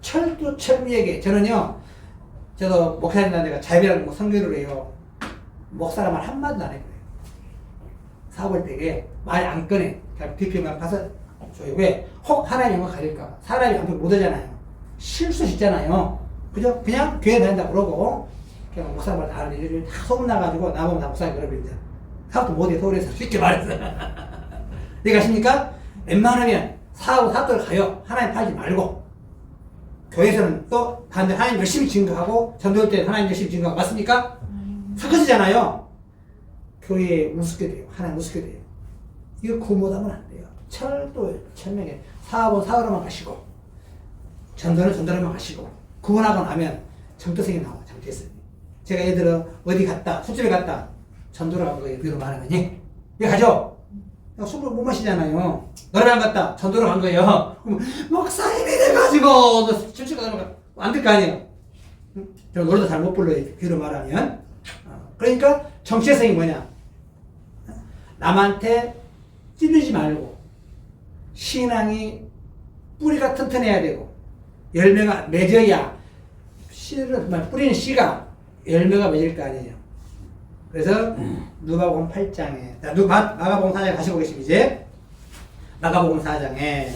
철두철미에게 저는요, 저도 목사님한테 내가 자비라는 성교를 해요. 목사라 말 한마디도 안 해요. 사업할 때에 말 안 꺼내. 그냥 비표만 가서 줘요. 왜? 혹 하나님 영광 가릴까? 사람이 앞에 못 오잖아요. 실수 있잖아요. 그죠? 그냥 교회 다닌다 그러고 그냥 목사 말 다 하는데 다 소문나가지고 나보면 다 목사님 그러는데 사업도 못해 서울에서 쉽게 말해서 이해가 가십니까? 웬만하면 사업을 가요. 하나님 팔지 말고 교회에서는 또 반대로 하나님 열심히 증거하고 전도할 때 하나님 열심히 증거하고 맞습니까? 사커지잖아요. 교회에 우습게 돼요. 하나님 우습게 돼요. 이거 구못하면 안 돼요. 철도 철명에 사업은 사업으로만 가시고 전도는 전도로만 가시고 구분하고 나면 정체성이 나와. 정체성이. 제가 예를 들어 어디 갔다 술집에 갔다 전도를 간 거예요. 비로 말하면 예 가죠. 술을 못 마시잖아요. 노래방 갔다 전도를 간 거예요. 그럼 목사님이 돼가지고 술집 가면 안 될 거 아니에요. 저 노래도 잘 못 불러요. 비로 말하면. 그러니까 정체성이 뭐냐? 남한테 찔리지 말고 신앙이 뿌리가 튼튼해야 되고 열매가 맺어야 씨를 뿌리는 씨가 열매가 맺을 거 아니에요. 그래서 누가복음 8장에 마가복음 4장에 다시 보겠습니다. 이제 마가복음 4장에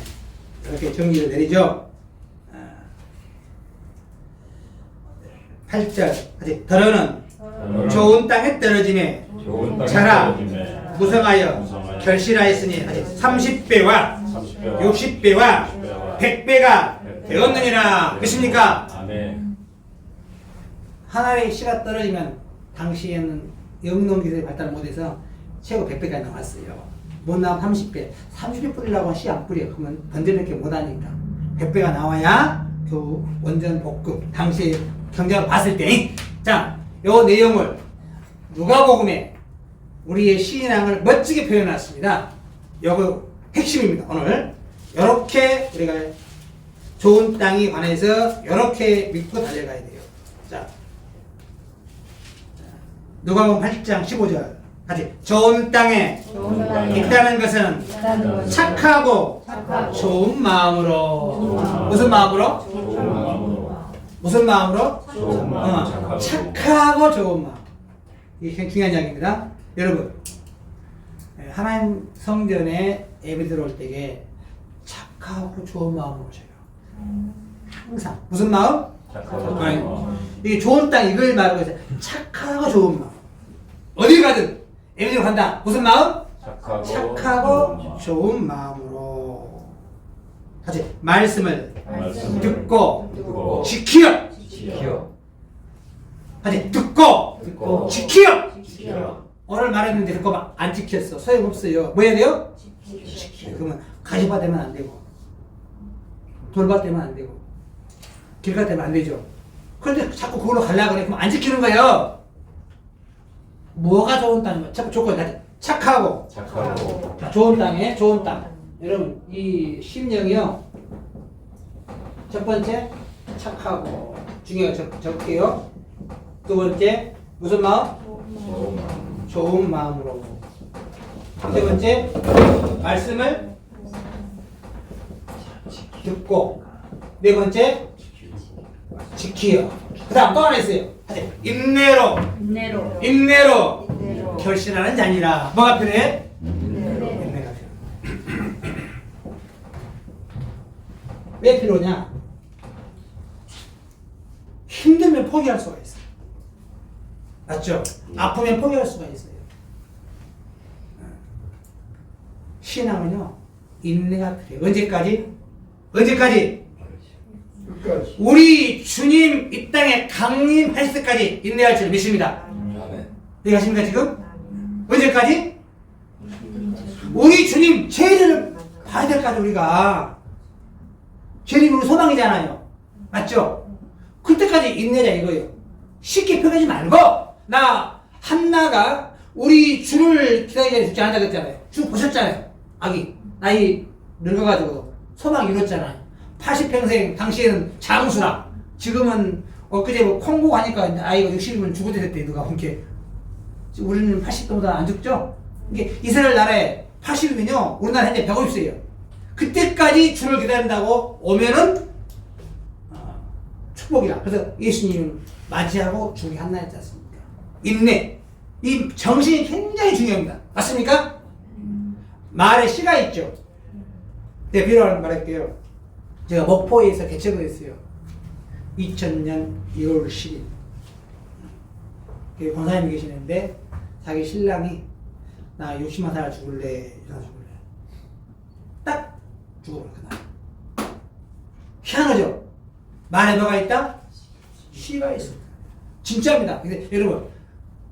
이렇게 정리를 내리죠. 8절 아직 더러는 좋은 땅에 떨어짐에 자라 무성하여 결실하였으니 30배와 60배와 100배가 되었느니라. 그렇습니까? 하나의 씨가 떨어지면 당시에는 영농기술이 발달 못해서 최고 100배까지 나왔어요. 못 나오면 30배 뿌리려고 씨 안 뿌려. 그러면 번데롭게 못하니까 100배가 나와야 그 원전 복급 당시 경제로 봤을 때. 자, 요 내용을 누가복음에 우리의 신앙을 멋지게 표현했습니다. 요거 핵심입니다. 오늘 이렇게 우리가 좋은 땅에 관해서 이렇게 믿고 달려가야 돼요. 자, 누가복음 8장 15절 같이 좋은 땅에 있다는 것은 착하고 좋은 마음으로 무슨 마음으로? 무슨 마음으로? 착하고 좋은 마음. 이게 중요한 이야기입니다. 여러분, 하나님 성전에 예배 들어올 때에 착하고 좋은 마음으로 오셔요. 항상 무슨 마음? 이게 좋은 땅 이걸 말하고 있어요. 착하고 좋은 마음. 어디 가든 예배 드리러 간다. 무슨 마음? 착하고 좋은 마음으로. 다시 말씀을 듣고 지키어. 다시 듣고 지키어. 오늘 말했는데 듣고 안 지켰어. 소용없어요. 뭐 해야 돼요? 지키어. 그러면 가시밭 되면 안 되고 돌밭 되면 안 되고 길가 되면 안 되죠. 그런데 자꾸 그걸로 가려고 그래. 그럼 안 지키는 거예요. 뭐가 좋은 땅이면 자꾸 조건 착하고 좋은 땅에 좋은 땅. 여러분 이 심령이요. 첫 번째 착하고 중요하게 적게요. 두 번째 무슨 마음? 좋은 마음으로. 세 번째 말씀을 듣고. 네 번째 지키어. 그 다음 또 하나 있어요. 인내로 결실하는 자니라. 뭐가 필요해? 인내가 필요해. 왜 필요냐? 힘들면 포기할 수가 있어요. 맞죠? 아프면 포기할 수가 있어요. 신앙은요, 인내가 필요해요. 언제까지? 우리 주님 이 땅에 강림하실 때까지 인내할 줄 믿습니다. 이해가십니까 지금? 언제까지? 우리 주님 재림을 봐야 될 거 아니에요, 우리가. 재림이 우리 소망이잖아요. 맞죠? 그때까지 인내자 이거예요. 쉽게 표현하지 말고, 나 한나가 우리 주를 기다리지 죽지 않는다 그랬잖아요. 주 보셨잖아요. 아기 나이 늙어가지고 소망 이뤘잖아요. 80평생 당시에는 장수라. 지금은 엊그제 뭐 콩고 가니까 아이가 60이면 죽어도 됐대. 누가 이렇게. 우리는 80보다 안 죽죠? 이게 이스라엘 나라에 80이면요 우리나라 현재 150세예요. 그때까지 주를 기다린다고 오면은 축복이라. 그래서 예수님 맞이하고 죽이 한나였지 않습니까? 인내. 이 정신이 굉장히 중요합니다. 맞습니까? 말에 시가 있죠. 네, 비로를 말할게요. 제가 목포에서 개척을 했어요. 2000년 1월 10일. 권사님이 계시는데 자기 신랑이 나 60만 살 죽을래, 이러다 죽을래. 딱 죽어버려 그날. 희한하죠? 말에 뭐가 있다? 시가 있어. 진짜입니다. 근데 여러분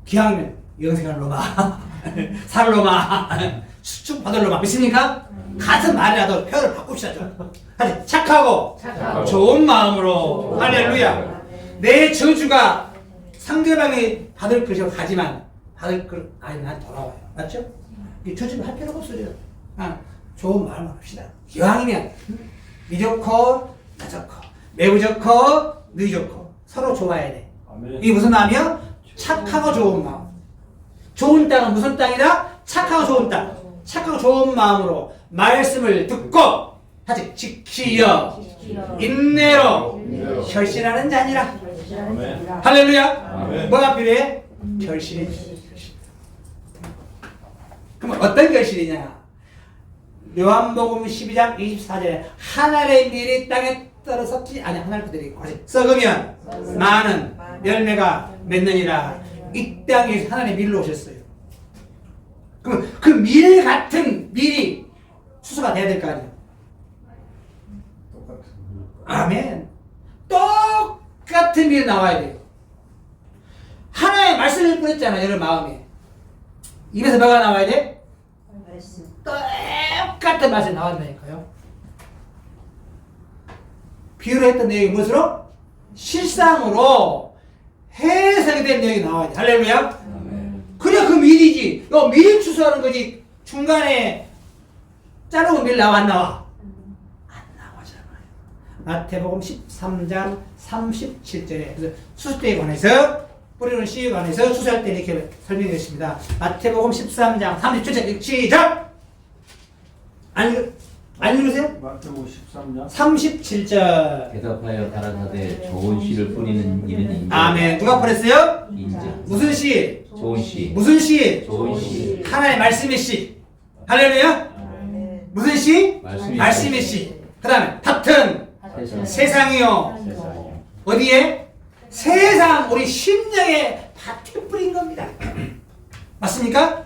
기왕이면 영생할 놈아, 살 놈아, 수축 받을 놈아 믿습니까? 같은 말이라도 표현을 바꿉시다 좀. 착하고 좋은 마음으로 할렐루야. 내 저주가 상대방이 받을 것이고 가지만 받을 것 아니 난 돌아와요. 맞죠? 이 저주를 할 필요가 없어요. 좋은 마음을 합시다. 기왕이면 이 좋고 나 좋고 매우 좋고 너희 좋고 서로 좋아야 돼. 이게 무슨 마음이요? 착하고 좋은 마음. 좋은 땅은 무슨 땅이다? 착하고 좋은 땅. 착하고 좋은 마음으로 말씀을 듣고 하지 지키여 인내로 결실하는 자니라. 할렐루야. 뭐가 필요해? 결실이 필요해. 그럼 어떤 결실이냐? 요한복음 12장 24절에 하늘의 밀이 땅에 떨어졌지 아니 하늘 그들이 썩으면 많은 열매가 맺느니라. 이 땅에 하나님의 밀로 오셨어요. 그럼 그 밀 같은 밀이 추수가 돼야 될 거 아니에요. 아멘. 똑같은 밀이 나와야 돼요. 하나의 말씀을 뿌렸잖아요. 여러분 마음에. 입에서 뭐가 나와야 돼? 똑같은 말씀이 나온다니까요. 비유를 했던 내용이 무엇으로? 실상으로 해석이 된 내용이 나와야 돼. 할렐루야. 그래 그 밀이지. 너 밀 추수하는 거지. 중간에 자르고 밀 나와 안 나와? 안 나와잖아요. 마태복음 13장 37절에 그래서 추수 때에 관해서 뿌리는 씨에 관해서 추수할 때 이렇게 설명했습니다. 마태복음 13장 37절 시작. 안 읽으세요? 마태복음 13장 37절. 대답하여 가라사대 좋은 씨를 뿌리는 이는 인자. 아멘. 누가 보냈어요? 인자. 무슨 씨? 좋은 씨. 무슨 씨? 좋은 씨. 하나의 말씀의 씨. 할렐루야. 무슨 씨? 말씀의 씨. 그 다음에 밭은 세상이요. 세상이요. 어디에? 세상 우리 심령의 밭에 뿌린 겁니다. 맞습니까?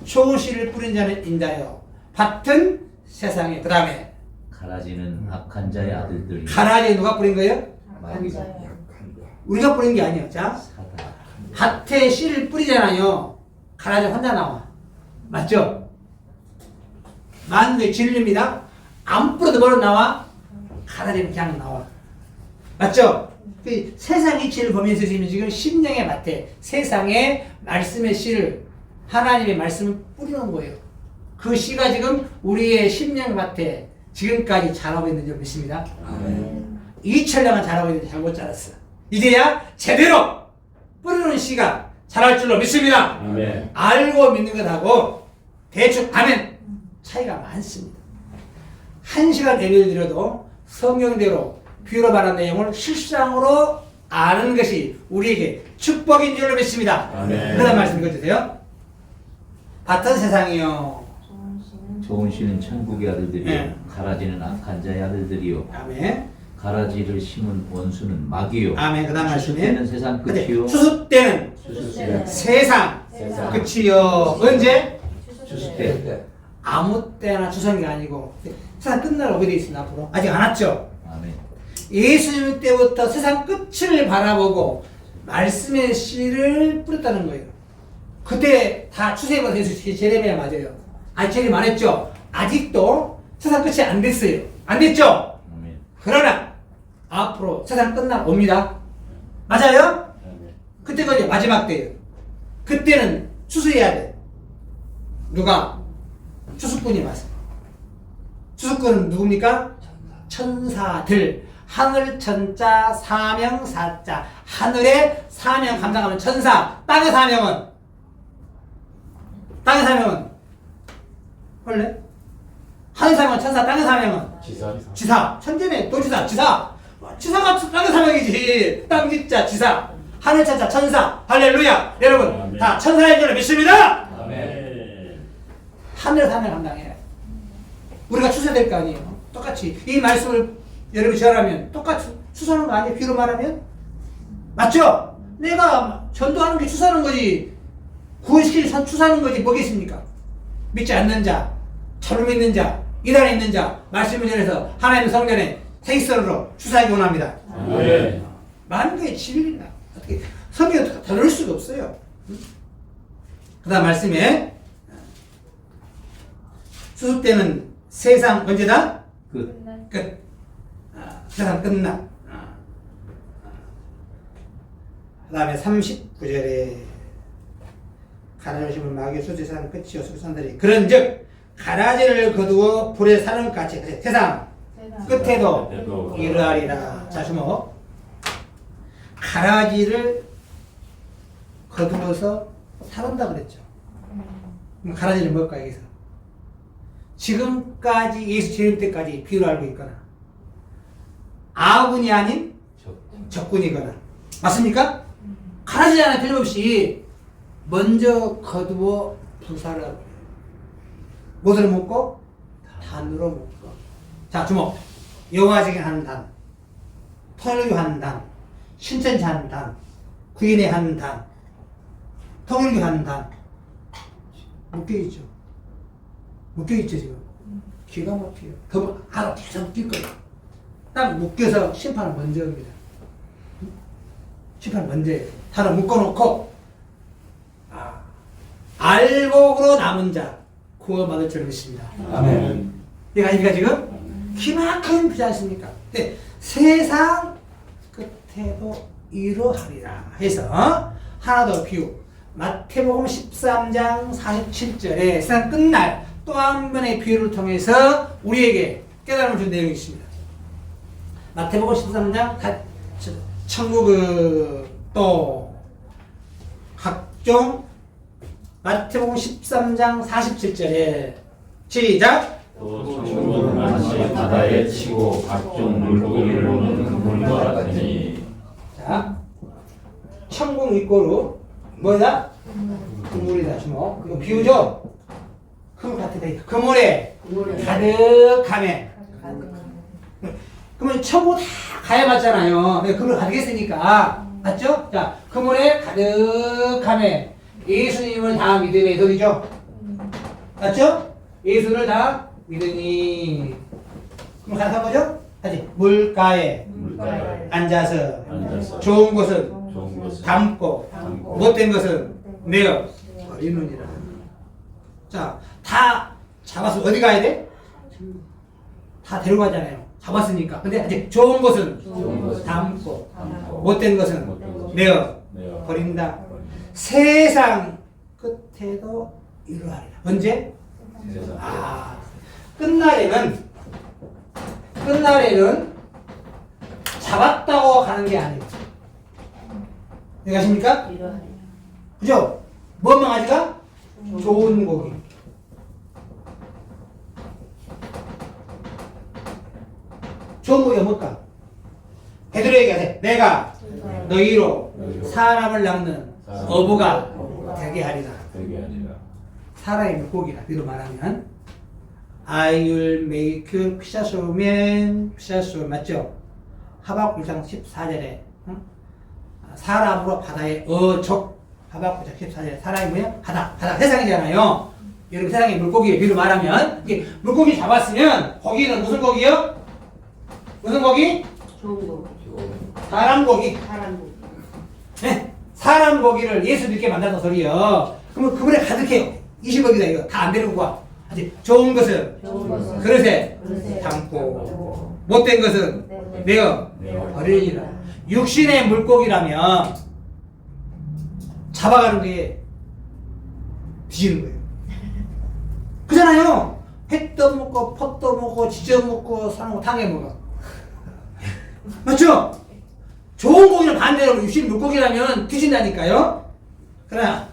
좋은 씨를 뿌린 자는 인자요. 밭은 세상에. 그 다음에 가라지는 악한 자의 아들들이. 가라지에 누가 뿌린 거예요? 맞아요. 우리가 뿌린 게 아니에요. 자, 사다. 밭에 씨를 뿌리잖아요. 가라지 혼자 나와. 맞죠? 만두의 진리입니다. 안 뿌려도 뭐로 나와? 가라지는 그냥 나와. 맞죠? 그 세상 이치를 보면서 지금 심령의 밭에 세상의 말씀의 씨를 하나님의 말씀을 뿌리는 거예요. 그 씨가 지금 우리의 심령 밭에 지금까지 자라고 있는 줄 믿습니다. 이철량은 자라고 있는데 잘못 자랐어. 이제야 제대로 뿌리는 씨가 자랄 줄로 믿습니다. 아멘. 알고 믿는 것하고 대충 아멘 차이가 많습니다. 1시간 예배를 드려도 성경대로 비유로 말한 내용을 실상으로 아는 것이 우리에게 축복인 줄로 믿습니다. 아멘. 그런 말씀 읽어주세요. 밭은 세상이요. 좋은 씨는 천국의 아들들이요. 네. 가라지는 악한 자의 아들들이요. 아멘. 가라지를 심은 원수는 마귀요. 아멘. 그 다음 추수 말씀에 때는 세상 끝이요. 추수 때는 추수 때. 세상 끝이요. 언제? 추수 때. 아무 때나 추석이 아니고 세상 끝날 어디 있습니다. 앞으로 아직 안 왔죠. 아멘. 예수님 때부터 세상 끝을 바라보고 말씀의 씨를 뿌렸다는 거예요. 그때 다 추세가 돼서 제레미야 맞아요. 아이처럼 안 했죠? 아직도 세상 끝이 안 됐어요. 안 됐죠? 아멘. 그러나 앞으로 세상 끝나 옵니다. 맞아요? 그때가 이제 마지막 때예요. 그때는 추수해야 돼. 누가? 추수꾼이 왔어요. 추수꾼은 누굽니까? 천사들. 하늘 천자 사명 사자. 하늘의 사명 감당하는 천사. 땅의 사명은? 땅의 사명은? 원래? 하늘 사명은 천사, 땅의 사명은? 지사. 천재네. 도지사. 지사. 지사가 땅의 사명이지. 땅 짓자 지사. 하늘 천자 천사. 할렐루야. 여러분 아멘. 다 천사인 줄을 믿습니다. 아멘. 하늘 사명 감당해. 우리가 추수될 거 아니에요. 똑같이 이 말씀을 여러분이 전하면 똑같이 추수하는 거 아니에요? 비로 말하면? 맞죠? 내가 전도하는 게 추수하는 거지. 구원시키는 추수하는 거지 뭐겠습니까? 믿지 않는 자, 저를 믿는 자, 이단에 있는 자, 말씀을 전해서 하나님의 성전에 생선으로 추수하기 원합니다. 아멘. 많은 게 진리나 어떻게 성경 다 넣을 수가 없어요. 그 다음 말씀에 수습 때는 세상 언제다? 끝. 끝. 세상 끝나. 그 다음에 39절에 가라지심을 마귀의 수지 세상 끝이요 수산들이 그런즉 가라지를 거두어 불에 사는 같이 세상 끝에도 이르하리라. 자 주목. 가라지를 거두어서 사른다 그랬죠. 그럼 가라지는 뭘까 여기서? 지금까지 예수 재림 때까지 비유를 알고 있거나 아군이 아닌 적군이거나 맞습니까? 가라지 하나 틀림없이 먼저 거두어 부사를 못으로 묶고 단으로 묶고. 자 주목. 여호와에게 하는 단, 통일교 하는 단, 신천지 하는 단, 구인회 하는 단, 통일교 하는 단 묶여있죠. 묶여있죠 지금. 기가 막혀요. 더 하나 계속 묶일 거예요. 딱 묶여서 심판을 먼저 합니다. 심판을 먼저 해요. 하나 묶어놓고 알곡으로 남은 자 구원받을 줄 믿습니다. 아멘. 이거 아닙니까 지금? 기막힌 비지 않습니까? 네. 세상 끝에도 이러하리라 해서 하나 더 비유. 마태복음 13장 47절에 세상 끝날 또 한 번의 비유를 통해서 우리에게 깨달음을 준 내용이 있습니다. 마태복음 13장 천국의 또 각종 마태복음 13장 47절에 시작. 또 천국은 마치 바다에 치고 각종 물고기를 오는 그물과 같으니. 자, 천국 윗고루 뭐다? 그물이다. 주목. 그거 비유죠? 그물 같다. 그물에 가득하네. 그러면 천국 다 가야 맞잖아요. 그물 가득했으니까. 맞죠? 자, 그물에 가득하네. 예수님을 다 믿음의 소리죠? 맞죠? 예수를 다 믿으니. 그럼 가득한 거죠? 다시. 물가에 앉아서 좋은 것은 담고 못된 것은 내어 버리느니라. 자, 다 잡아서 어디 가야 돼? 다 데려가잖아요. 잡았으니까. 근데 아직 좋은 것은 담고 못된 것은 내어 버린다. 세상 끝에도 이러하리라. 언제? 끝날에는 잡았다고 가는 게 아니에요. 네, 아십니까? 그죠? 뭔 망아지가? 좋은 고기. 좋은 고기가 뭘까? 베드로에게 하세. 내가 너희로 사람을 낚는 어부가 되게 하리라. 사람의 물고기라. 비로 말하면 I will make you fishermen. fishermen 맞죠? 하박국 1장 14절에 사람으로 바다에 어족. 하박국 1장 14절에 사람이 뭐야? 바다 세상이잖아요. 여러분 세상의 물고기에 비로 말하면 이게 물고기 잡았으면 고기는 무슨 고기요? 무슨 고기? 좋은 거. 사람 고기. 사람 거. 네? 사람 고기를 예수 믿게 만든다는 소리요. 그러면 그물에 가득해요. 20억이다 이거. 다 안 데리고 가. 아직 좋은 것은 좋은 것은 그릇에 그릇에 담고 못된 것은 내어 내어 버리니라. 육신의 물고기라면 잡아가는 게 뒤지는 거예요. 그잖아요. 햇도 먹고 폿도 먹고 지져 먹고 사는 탕에 먹어. 맞죠? 좋은 고기는 반대로 육신 물고기라면 뒤진다니까요. 그러나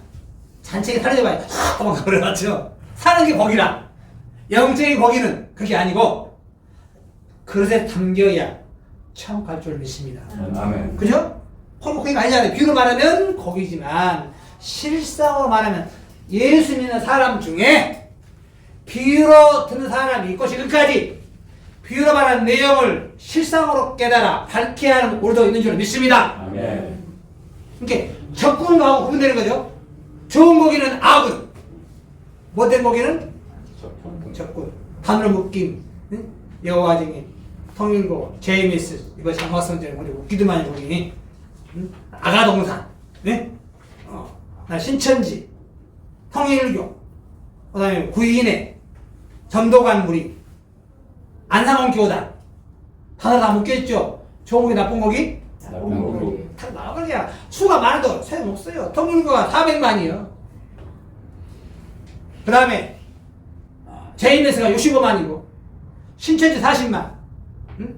잔챙이 살려봐야 도망가 버려. 맞죠? 사는 게 고기라. 영적인 고기는 그게 아니고 그릇에 담겨야 참 갈 줄 믿습니다. 아멘. 그죠? 고기가 아니잖아요. 비유로 말하면 고기지만 실상으로 말하면 예수 믿는 사람 중에 비유로 듣는 사람이 있고 지금까지 비유로 말하는 내용을 실상으로 깨달아 밝게 하는 우리도 있는 줄 믿습니다. 아멘. 이렇게 적군과 구분되는 거죠. 좋은 고기는 아군, 못된 고기는 적군. 단으로 묶임, 여호와 증인, 통일고, 제이미스, 이거 장화성전, 그리고 기드만의 고기, 아가동산, 네? 신천지, 통일교, 그 다음에 구인회, 전도관 무리, 안상원 교단, 다 묶여있죠. 좋은 고기, 나쁜 고기? 나쁜 고기. 다 나가야 수가 많아도 소용없어요. 통일교가 400만이요. 그 다음에 제이메스가 65만이고 신천지 40만. 응?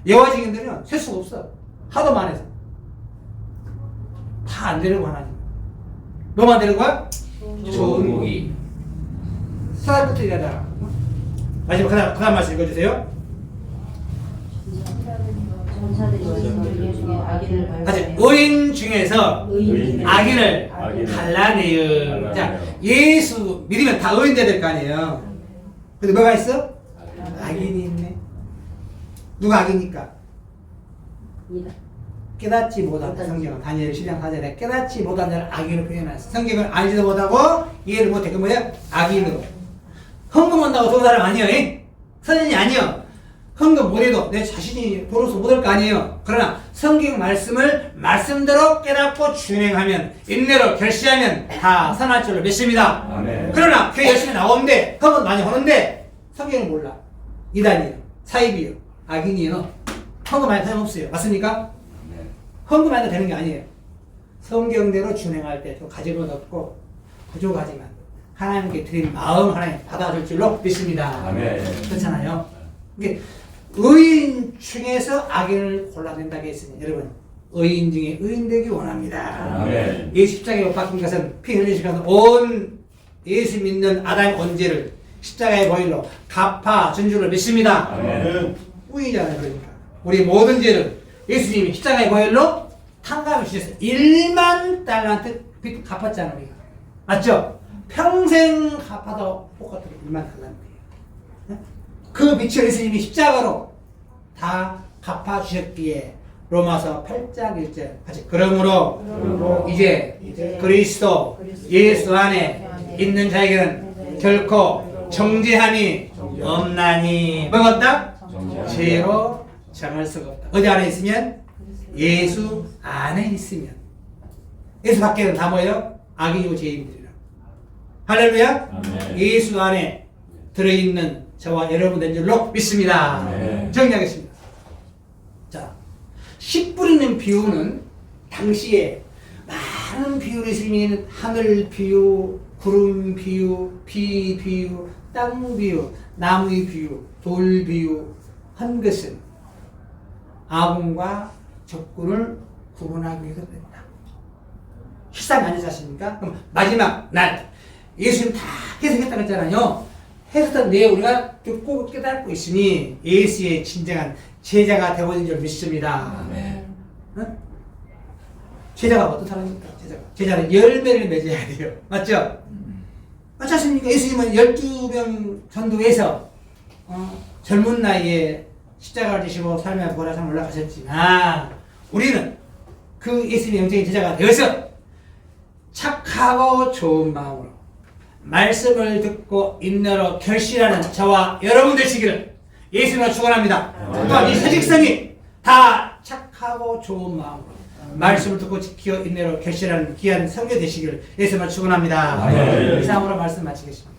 여호와 증인들은 셀 수가 없어. 하도 많아서 다 안 되려고 하나님. 뭐만 되는 거야? 좋은 고기. 사람부터 일하다. 마지막 그 다음 말씀 읽어주세요. 전사들이 와서 의인 중에 악인을 다시 발견해 의인 중에서 의인 악인을 악인을 갈라내요. 자, 갈라내요. 예수 믿으면 다 의인 돼야 될 거 아니에요. 근데 뭐가 있어? 악인이 있네. 누가 악이니까? 깨닫지 못한다. 성경은 다니엘 10장 4절에 깨닫지 못한 자를 악인으로 표현했어. 성경은 알지도 못하고 이해를 못해. 그 뭐야? 악인으로. 헌금한다고 좋은 사람 아니에요. 선인이 아니에요. 헌금 못해도 내 자신이 돈으로서 못할 거 아니에요. 그러나 성경 말씀을 말씀대로 깨닫고 준행하면 인내로 결시하면 다 선할 줄로 믿습니다. 아멘. 그러나 교회 열심히 나오는데 헌금 많이 하는데 성경은 몰라. 이단이에요. 사입이에요. 악인이에요. 헌금 많이 소용없어요. 맞습니까? 헌금 많이 되는 게 아니에요. 성경대로 준행할 때 좀 가지고 얻고 부족하지만 하나님께 드린 마음 하나님 받아줄 줄로 믿습니다. 아멘. 그렇잖아요. 이게 의인 중에서 악인을 골라낸다고 했으니 여러분 의인 중에 의인 되기 원합니다. 아멘. 이 십자가에 못 박힌 것은 피 흘리신 것은 온 예수 믿는 아담 언제를 십자가의 보일로 갚아준 줄을 믿습니다. 아멘. 의인이잖아요. 그러니까 우리 모든 죄를 예수님이 십자가의 보혈로 탕감을 주셨어요. 1만 달란트 빚 갚았잖아요. 우리가. 맞죠? 평생 갚아도 똑같아요. 1만 달란트예요. 그 빚을 예수님이 십자가로 다 갚아주셨기에 로마서 8장 1절 같이 그러므로 이제 그리스도 예수 안에 있는 자에게는 결코 정죄함이 없나니 뭐가 없다? 죄로 정할 수가 없다. 어디 안에 있으면? 예수 안에 있으면. 예수 밖에는 다 뭐예요? 악이고 죄인들이라. 할렐루야. 아멘. 예수 안에 들어있는 저와 여러분 된 줄로 믿습니다. 아멘. 정리하겠습니다. 자, 씨 뿌리는 비유는 당시에 많은 비유를 있으면 하늘 비유, 구름 비유, 비 비유, 땅 비유, 나무의 비유, 돌 비유 한 것은 아군과 적군을 구분하기 위해서 된다. 실상 아니지 않습니까? 그럼 마지막 날 예수님 다 해석했다고 했잖아요. 해석한 내용 우리가 듣고 깨닫고 있으니 예수의 진정한 제자가 되어버린 줄 믿습니다. 응? 제자가 어떤 사람입니까? 제자는 열매를 맺어야 돼요. 맞죠? 맞지 않습니까? 예수님은 12명 전도해서 젊은 나이에 십자가를 지시고 삶의 보라상 올라가셨지만 우리는 그 예수님의 영적인 제자가 되어서 착하고 좋은 마음으로 말씀을 듣고 인내로 결실하는 저와 여러분 되시기를 예수님으로 축원합니다. 또한 이 서직성이 다 착하고 좋은 마음으로 말씀을 듣고 지켜 인내로 결실하는 귀한 성교 되시기를 예수님으로 축원합니다. 이상으로 말씀 마치겠습니다.